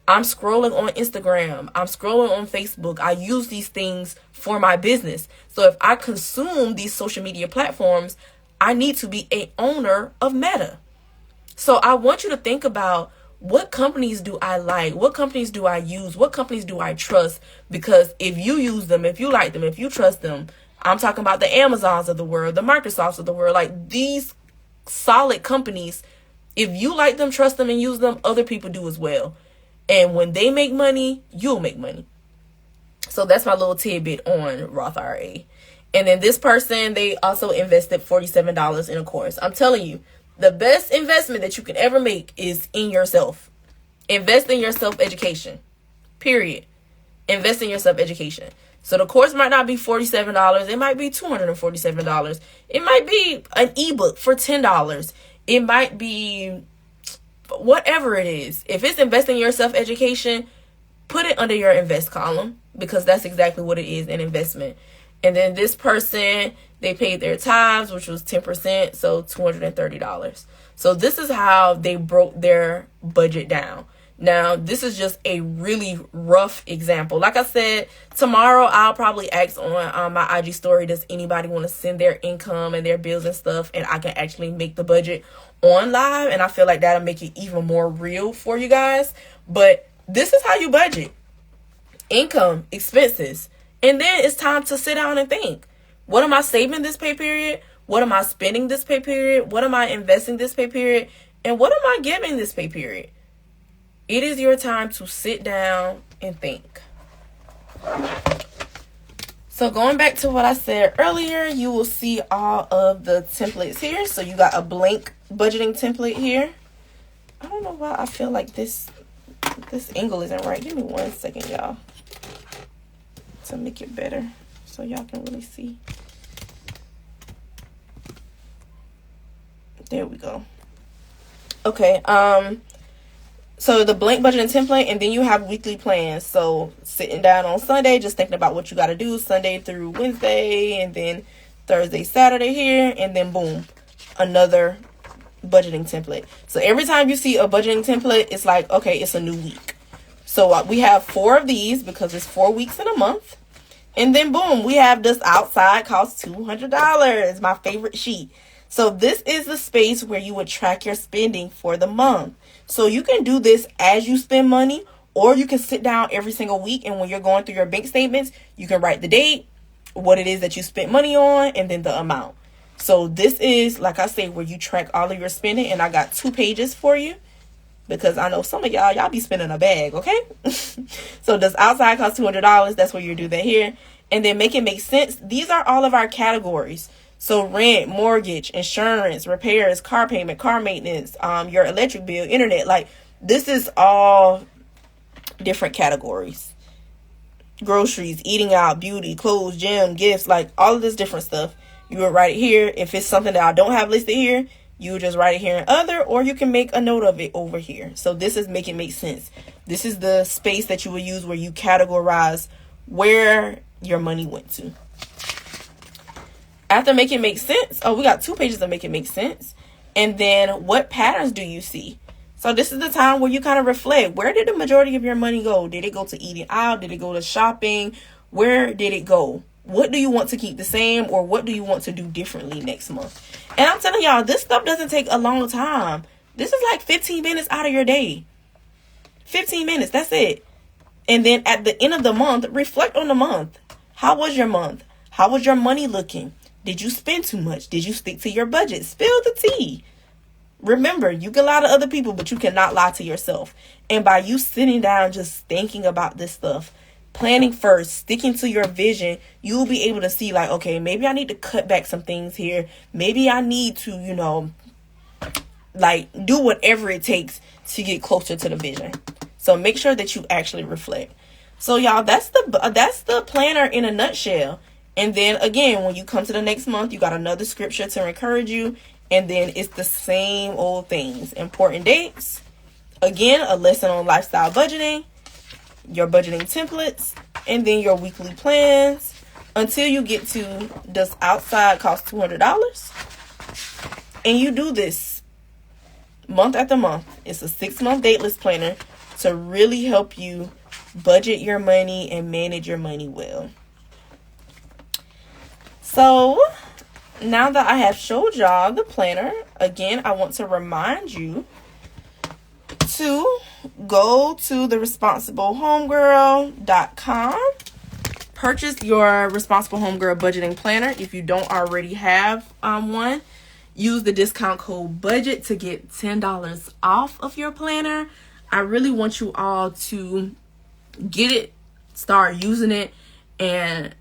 I'm scrolling on Instagram. I'm scrolling on Facebook. I use these things for my business. So if I consume these social media platforms, I need to be a owner of Meta. So I want you to think about, what companies do I like? What companies do I use? What companies do I trust? Because if you use them, if you like them, if you trust them, I'm talking about the Amazons of the world, the Microsofts of the world, like these solid companies. If you like them, trust them, and use them, other people do as well. And when they make money, you'll make money. So that's my little tidbit on Roth IRA. And then this person, they also invested $47 in a course. I'm telling you, the best investment that you can ever make is in yourself. Invest in your self-education. Period. Invest in your self-education. So the course might not be $47. It might be $247. It might be an ebook for $10. It might be whatever it is. If it's investing in your self-education, put it under your invest column, because that's exactly what it is, an investment. And then this person, they paid their tithes, which was 10%, so $230. So this is how they broke their budget down. Now, this is just a really rough example. Like I said, tomorrow I'll probably ask on my IG story, does anybody want to send their income and their bills and stuff, and I can actually make the budget on live, and I feel like that'll make it even more real for you guys. But this is how you budget. Income, expenses. And then it's time to sit down and think, what am I saving this pay period? What am I spending this pay period? What am I investing this pay period? And what am I giving this pay period? It is your time to sit down and think. So going back to what I said earlier, you will see all of the templates here. So you got a blank budgeting template here. I don't know why I feel like this angle isn't right. Give me 1 second, y'all, to make it better so y'all can really see. There we go. Okay, so the blank budgeting template, and then you have weekly plans. So sitting down on Sunday, just thinking about what you got to do Sunday through Wednesday, and then Thursday, Saturday here, and then boom, another budgeting template. So every time you see a budgeting template, it's like, okay, it's a new week. So we have 4 of these because it's 4 weeks in a month. And then boom, we have this outside costs $200, my favorite sheet. So this is the space where you would track your spending for the month. So you can do this as you spend money, Or you can sit down every single week, and when you're going through your bank statements, you can write the date, what it is that you spent money on, and then the amount. So this is, like I say, where you track all of your spending, and I got 2 pages for you because I know some of y'all be spending a bag, okay? So does outside cost $200? That's where you do that here. And then make it make sense. These are all of our categories. So rent, mortgage, insurance, repairs, car payment, car maintenance, your electric bill, internet. Like, this is all different categories. Groceries, eating out, beauty, clothes, gym, gifts, like all of this different stuff. You would write it here. If it's something that I don't have listed here, you would just write it here in other, or you can make a note of it over here. So this is make it make sense. This is the space that you will use where you categorize where your money went to. After make it make sense, we got 2 pages to make it make sense. And then what patterns do you see? So this is the time where you kind of reflect. Where did the majority of your money go? Did it go to eating out? Did it go to shopping? Where did it go? What do you want to keep the same, or what do you want to do differently next month? And I'm telling y'all, this stuff doesn't take a long time. This is like 15 minutes out of your day. 15 minutes, that's it. And then at the end of the month, reflect on the month. How was your month? How was your money looking? Did you spend too much? Did you stick to your budget? Spill the tea. Remember, you can lie to other people, but you cannot lie to yourself. And by you sitting down just thinking about this stuff, planning first, sticking to your vision, you'll be able to see like, okay, maybe I need to cut back some things here. Maybe I need to, like do whatever it takes to get closer to the vision. So make sure that you actually reflect. So y'all, that's the planner in a nutshell. And then again, when you come to the next month, you got another scripture to encourage you. And then it's the same old things. Important dates. Again, a lesson on lifestyle budgeting. Your budgeting templates. And then your weekly plans. Until you get to, does outside cost $200? And you do this month after month. It's a 6-month dateless planner to really help you budget your money and manage your money well. So now that I have showed y'all the planner, again, I want to remind you to go to the responsiblehomegirl.com. Purchase your Responsible Homegirl budgeting planner if you don't already have one. Use the discount code BUDGET to get $10 off of your planner. I really want you all to get it, start using it, and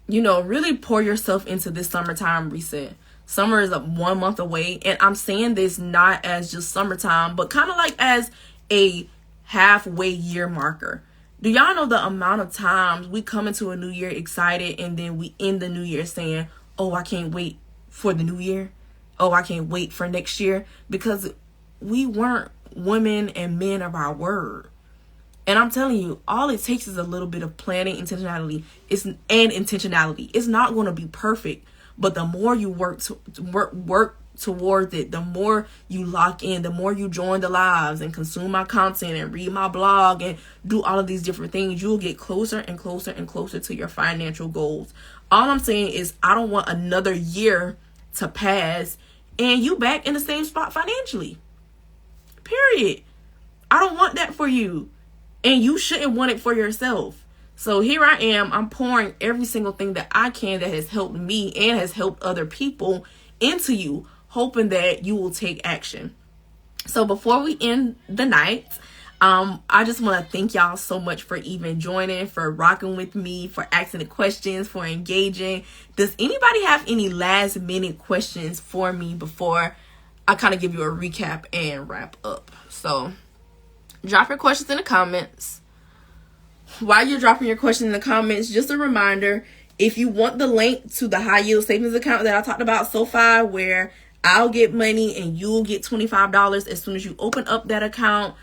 really pour yourself into this summertime reset. Summer is 1 month away, and I'm saying this not as just summertime, but kind of like as a halfway year marker. Do y'all know the amount of times we come into a new year excited, and then we end the new year saying, oh, I can't wait for the new year. Oh, I can't wait for next year, because we weren't women and men of our word. And I'm telling you, all it takes is a little bit of planning, intentionality. It's not going to be perfect, but the more you work towards it, the more you lock in, the more you join the lives and consume my content and read my blog and do all of these different things, you'll get closer and closer and closer to your financial goals. All I'm saying is I don't want another year to pass and you back in the same spot financially. Period. I don't want that for you. And you shouldn't want it for yourself. So here I am. I'm pouring every single thing that I can that has helped me and has helped other people into you, hoping that you will take action. So before we end the night, I just want to thank y'all so much for even joining, for rocking with me, for asking the questions, for engaging. Does anybody have any last minute questions for me before I kind of give you a recap and wrap up? So drop your questions in the comments. While you're dropping your question in the comments, just a reminder, if you want the link to the high yield savings account that I talked about so far, where I'll get money and you'll get $25 as soon as you open up that account,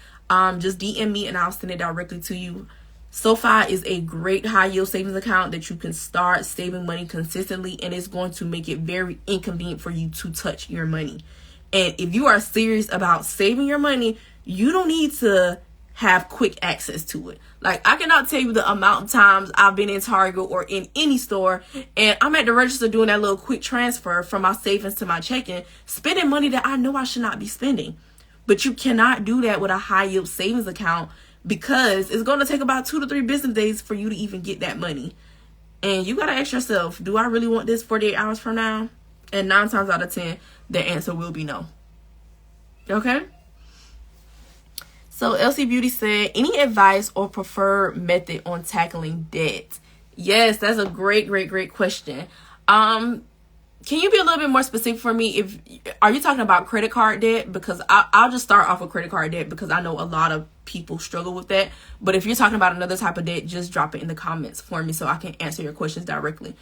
just DM me and I'll send it directly to you. SoFi is a great high yield savings account that you can start saving money consistently, and it's going to make it very inconvenient for you to touch your money. And if you are serious about saving your money, you don't need to have quick access to it. Like, I cannot tell you the amount of times I've been in Target or in any store and I'm at the register doing that little quick transfer from my savings to my checking, spending money that I know I should not be spending. But you cannot do that with a high yield savings account, because it's going to take about 2 to 3 business days for you to even get that money. And you got to ask yourself, do I really want this 48 hours from now? And 9 times out of 10, the answer will be no. Okay? So LC Beauty said, any advice or preferred method on tackling debt? Yes, that's a great question. Can you be a little bit more specific for me? Are you talking about credit card debt? Because I'll just start off with credit card debt, because I know a lot of people struggle with that. But if you're talking about another type of debt, just drop it in the comments for me so I can answer your questions directly.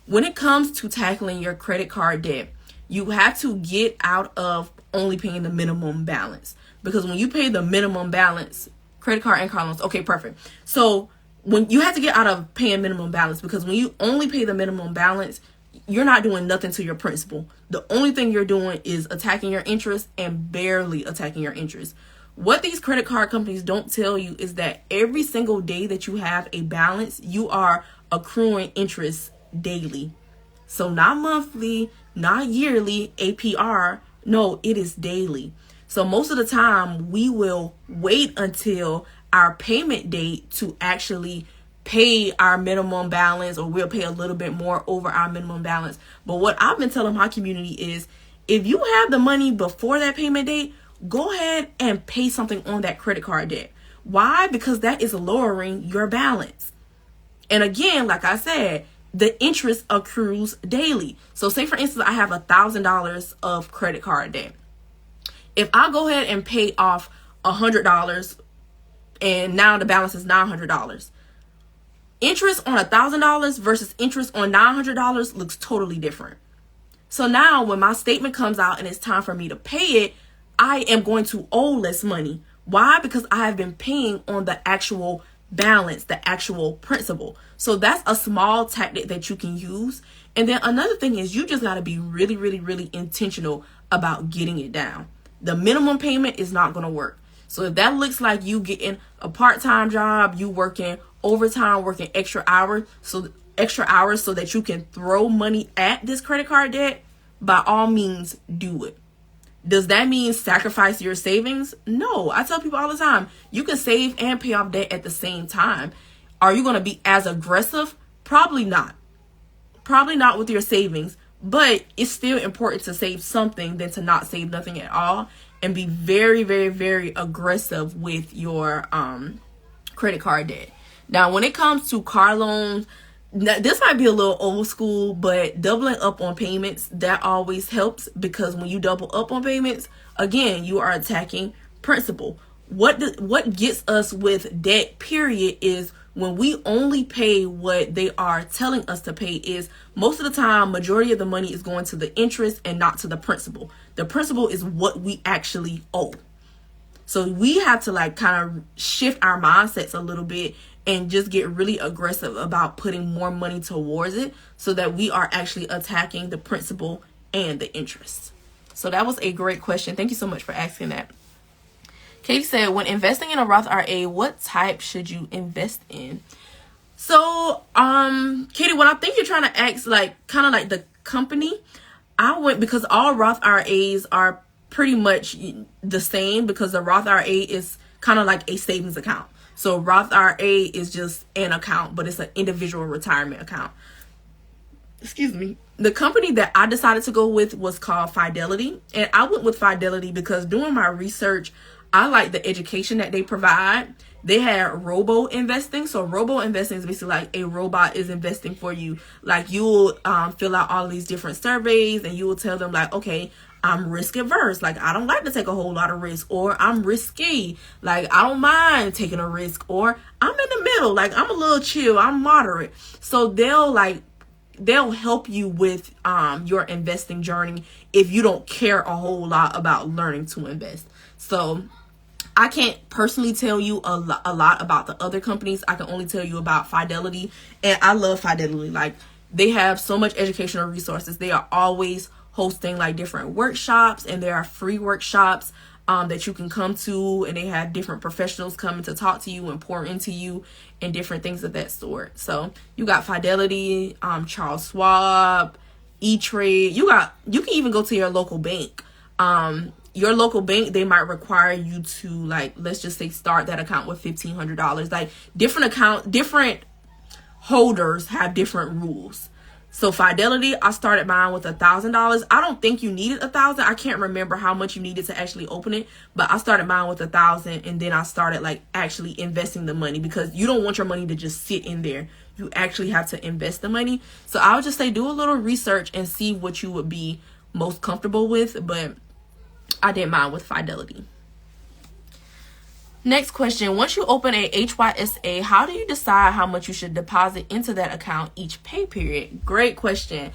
When it comes to tackling your credit card debt, you have to get out of only paying the minimum balance. Because when you pay the minimum balance, credit card and car loans, okay, perfect. So when you have to get out of paying minimum balance, because when you only pay the minimum balance, you're not doing nothing to your principal. The only thing you're doing is attacking your interest, and barely attacking your interest. What these credit card companies don't tell you is that every single day that you have a balance, you are accruing interest daily. So not monthly, not yearly, APR. No, it is daily. So most of the time we will wait until our payment date to actually pay our minimum balance, or we'll pay a little bit more over our minimum balance. But what I've been telling my community is, if you have the money before that payment date, go ahead and pay something on that credit card debt. Why? Because that is lowering your balance. And again, like I said, the interest accrues daily. So say for instance, I have $1,000 of credit card debt. If I go ahead and pay off $100 and now the balance is $900, interest on $1,000 versus interest on $900 looks totally different. So now when my statement comes out and it's time for me to pay it, I am going to owe less money. Why? Because I have been paying on the actual balance, the actual principal. So that's a small tactic that you can use. And then another thing is, you just got to be really intentional about getting it down. The minimum payment is not going to work. So if that looks like you getting a part-time job, you working overtime, working extra hours so that you can throw money at this credit card debt, by all means do it. Does that mean sacrifice your savings? No. I tell people all the time, you can save and pay off debt at the same time. Are you going to be as aggressive? Probably not. Probably not with your savings, but it's still important to save something than to not save nothing at all, and be very aggressive with your credit card debt. Now, when it comes to car loans, this might be a little old school, but doubling up on payments, that always helps, because when you double up on payments, again, you are attacking principal. What gets us with debt, period, is when we only pay what they are telling us to pay. Is most of the time, majority of the money is going to the interest and not to the principal. The principal is what we actually owe. So we have to kind of shift our mindsets a little bit and just get really aggressive about putting more money towards it, so that we are actually attacking the principal and the interest. So that was a great question. Thank you so much for asking that. Katie said, when investing in a Roth IRA, what type should you invest in? So, Katie, when I think you're trying to ask kind of like the company, I went, because all Roth IRAs are pretty much the same, because the Roth IRA is kind of like a savings account. So Roth IRA is just an account, but it's an individual retirement account. Excuse me. The company that I decided to go with was called Fidelity. And I went with Fidelity because doing my research, I like the education that they provide. They had robo investing. So robo investing is basically like a robot is investing for you. Like you'll fill out all these different surveys, and you will tell them okay, I'm risk averse. I don't like to take a whole lot of risk, or I'm risky. I don't mind taking a risk, or I'm in the middle. I'm a little chill. I'm moderate. So they'll help you with your investing journey if you don't care a whole lot about learning to invest. So I can't personally tell you a lot about the other companies. I can only tell you about Fidelity, and I love Fidelity. They have so much educational resources. They are always hosting different workshops, and there are free workshops that you can come to, and they have different professionals coming to talk to you and pour into you and different things of that sort. So you got Fidelity, Charles Schwab, E-Trade. You can even go to your local bank. your local bank, they might require you to, like, let's just say start that account with $1,500. Like, different holders have different rules. So Fidelity, I started mine with $1,000. I don't think you needed $1,000. I can't remember how much you needed to actually open it, but I started mine with $1,000, and then I started like actually investing the money, because you don't want your money to just sit in there. You actually have to invest the money. So I would just say do a little research and see what you would be most comfortable with, but I did mine with Fidelity. Next question. Once you open a HYSA, how do you decide how much you should deposit into that account each pay period? Great question.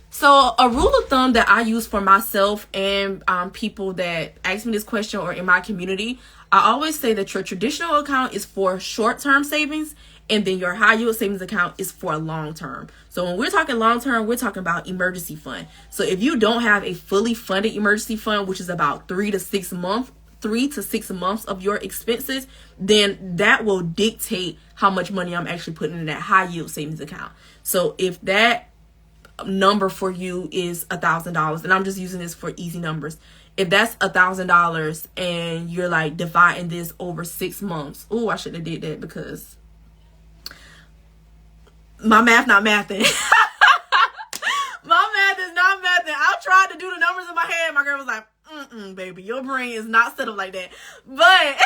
So a rule of thumb that I use for myself and people that ask me this question or in my community, I always say that your traditional account is for short-term savings, and then your high yield savings account is for long-term. So when we're talking long-term, we're talking about emergency fund. So if you don't have a fully funded emergency fund, which is about 3 to 6 months of your expenses, then that will dictate how much money I'm actually putting in that high yield savings account. So if that number for you is $1,000, and I'm just using this for easy numbers, if that's $1,000 and you're like dividing this over 6 months, oh, I shouldn't have did that because my math not mathing. My math is not mathing. I tried to do the numbers in my head. My girl was like, baby, your brain is not set up like that. But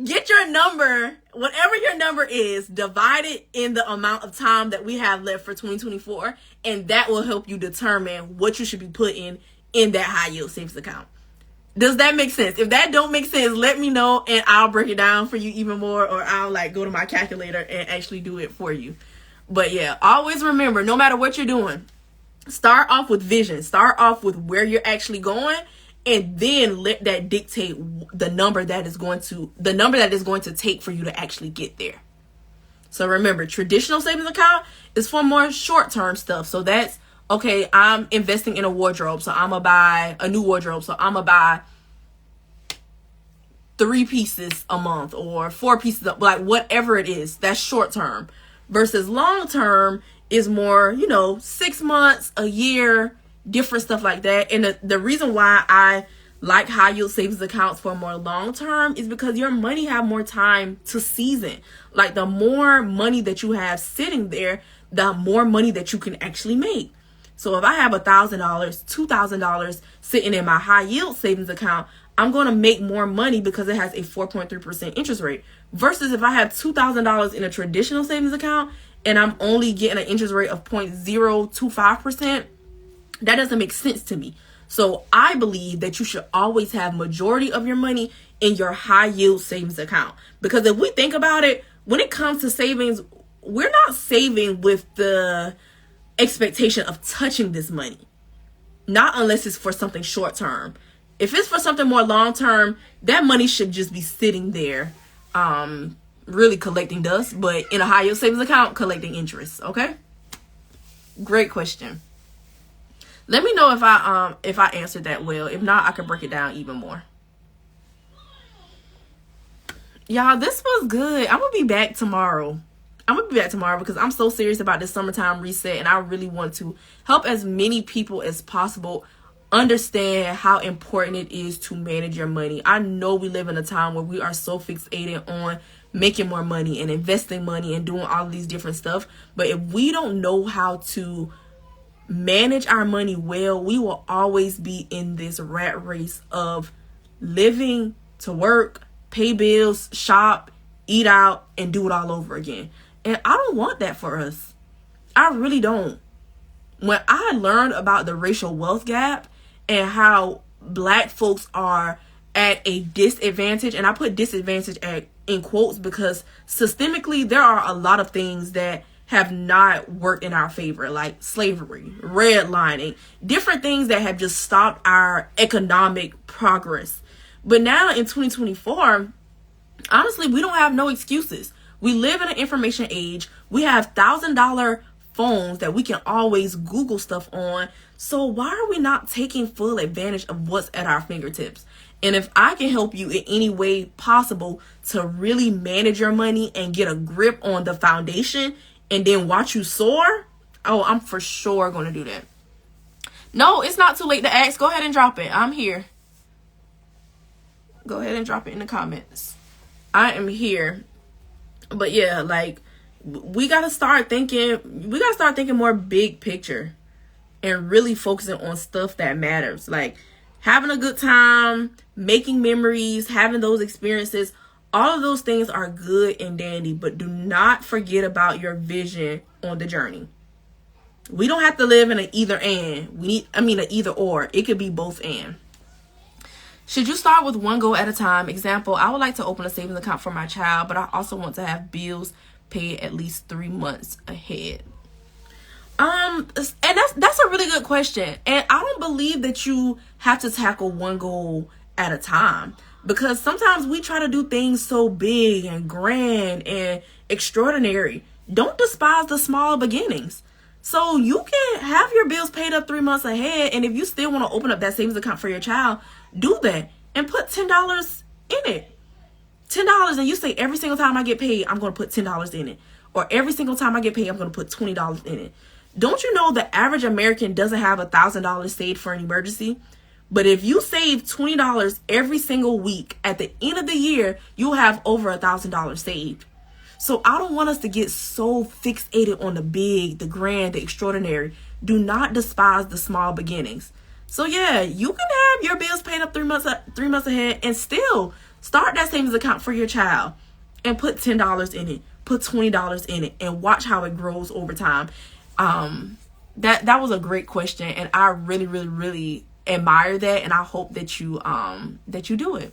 get your number, whatever your number is, divide it in the amount of time that we have left for 2024, and that will help you determine what you should be putting in that high yield savings account. Does that make sense? If that don't make sense, let me know and I'll break it down for you even more, or I'll like go to my calculator and actually do it for you. But yeah, always remember, no matter what you're doing, start off with vision. Start off with where you're actually going, and then let that dictate the number that is going to take for you to actually get there. So remember, traditional savings account is for more short-term stuff. So that's, okay, I'm investing in a wardrobe, so I'm going to buy a new wardrobe. So I'm going to buy 3 pieces a month or 4 pieces, like whatever it is. That's short-term. Versus long-term is more, 6 months, a year, different stuff like that. And the reason why I like high yield savings accounts for more long term is because your money have more time to season. Like, the more money that you have sitting there, the more money that you can actually make. So if I have $1,000, $2,000 sitting in my high yield savings account, I'm going to make more money because it has a 4.3% interest rate. Versus if I have $2,000 in a traditional savings account and I'm only getting an interest rate of 0.025%, that doesn't make sense to me. So I believe that you should always have majority of your money in your high yield savings account. Because if we think about it, when it comes to savings, we're not saving with the expectation of touching this money. Not unless it's for something short term. If it's for something more long term, that money should just be sitting there, really collecting dust, but in a high yield savings account, collecting interest. Okay? Great question. Let me know if I answered that well. If not, I could break it down even more. Y'all, this was good. I'm gonna be back tomorrow. Because I'm so serious about this summertime reset, and I really want to help as many people as possible understand how important it is to manage your money. I know we live in a time where we are so fixated on making more money and investing money and doing all of these different stuff. But if we don't know how to manage our money well, we will always be in this rat race of living to work, pay bills, shop, eat out, and do it all over again. And I don't want that for us. I really don't. When I learned about the racial wealth gap and how Black folks are at a disadvantage, and I put disadvantage in quotes because systemically there are a lot of things that have not worked in our favor, like slavery, redlining, different things that have just stopped our economic progress. But now in 2024, honestly, we don't have no excuses. We live in an information age. We have $1,000 phones that we can always Google stuff on. So why are we not taking full advantage of what's at our fingertips? And if I can help you in any way possible to really manage your money and get a grip on the foundation and then watch you soar, oh, I'm for sure going to do that. No, it's not too late to ask. Go ahead and drop it. I'm here. Go ahead and drop it in the comments. I am here. But yeah, like, we gotta start thinking more big picture and really focusing on stuff that matters. Like having a good time, making memories, having those experiences. All of those things are good and dandy, but do not forget about your vision on the journey. We don't have to live in an either and. An either or. It could be both and. Should you start with one goal at a time? Example, I would like to open a savings account for my child, but I also want to have bills paid at least 3 months ahead. And that's a really good question. And I don't believe that you have to tackle one goal at a time, because sometimes we try to do things so big and grand and extraordinary. Don't despise the small beginnings. So you can have your bills paid up 3 months ahead, and if you still want to open up that savings account for your child, do that and put $10 in it. $10, and you say, every single time I get paid, I'm going to put $10 in it. Or every single time I get paid, I'm going to put $20 in it. Don't you know the average American doesn't have $1,000 saved for an emergency? But if you save $20 every single week, at the end of the year, you'll have over $1,000 saved. So I don't want us to get so fixated on the big, the grand, the extraordinary. Do not despise the small beginnings. So yeah, you can have your bills paid up 3 months ahead and still start that savings account for your child and put $10 in it, put $20 in it, and watch how it grows over time. That was a great question, and I really, really, really admire that, and I hope that you do it.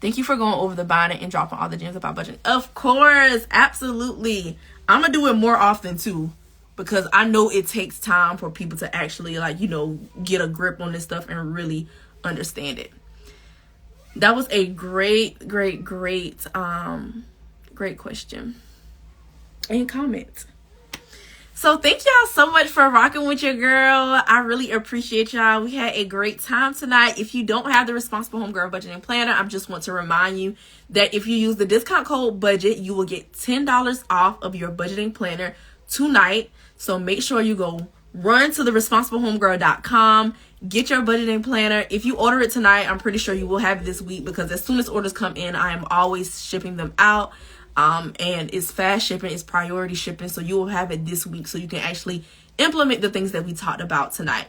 Thank you for going over the binder and dropping all the gems about budgeting. Of course, absolutely. I'm gonna do it more often too, because I know it takes time for people to actually, like, get a grip on this stuff and really understand it. That was a great question and comment. So thank y'all so much for rocking with your girl. I really appreciate y'all. We had a great time tonight. If you don't have the Responsible Homegirl Budgeting Planner, I just want to remind you that if you use the discount code BUDGET, you will get $10 off of your budgeting planner tonight. So make sure you go run to the responsiblehomegirl.com, get your budgeting planner. If you order it tonight, I'm pretty sure you will have it this week, because as soon as orders come in, I am always shipping them out. And it's fast shipping, it's priority shipping, so you will have it this week so you can actually implement the things that we talked about tonight.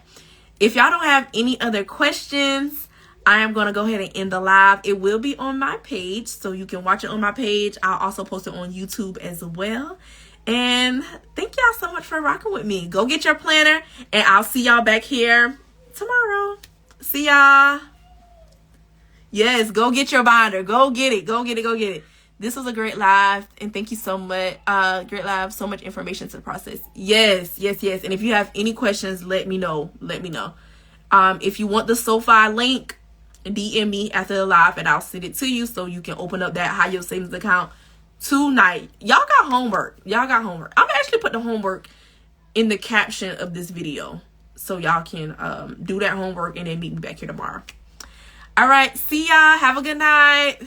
If y'all don't have any other questions, I am going to go ahead and end the live. It will be on my page, so you can watch it on my page. I'll also post it on YouTube as well. And thank y'all so much for rocking with me. Go get your planner, and I'll see y'all back here tomorrow. See y'all. Yes, go get your binder. Go get it. Go get it. This was a great live, and thank you so much. Great live, so much information to the process. Yes. And if you have any questions, let me know. If you want the SoFi link, DM me after the live, and I'll send it to you so you can open up that high yield savings account tonight. Y'all got homework. I'm actually put the homework in the caption of this video, so y'all can do that homework and then meet me back here tomorrow. All right, see y'all. Have a good night.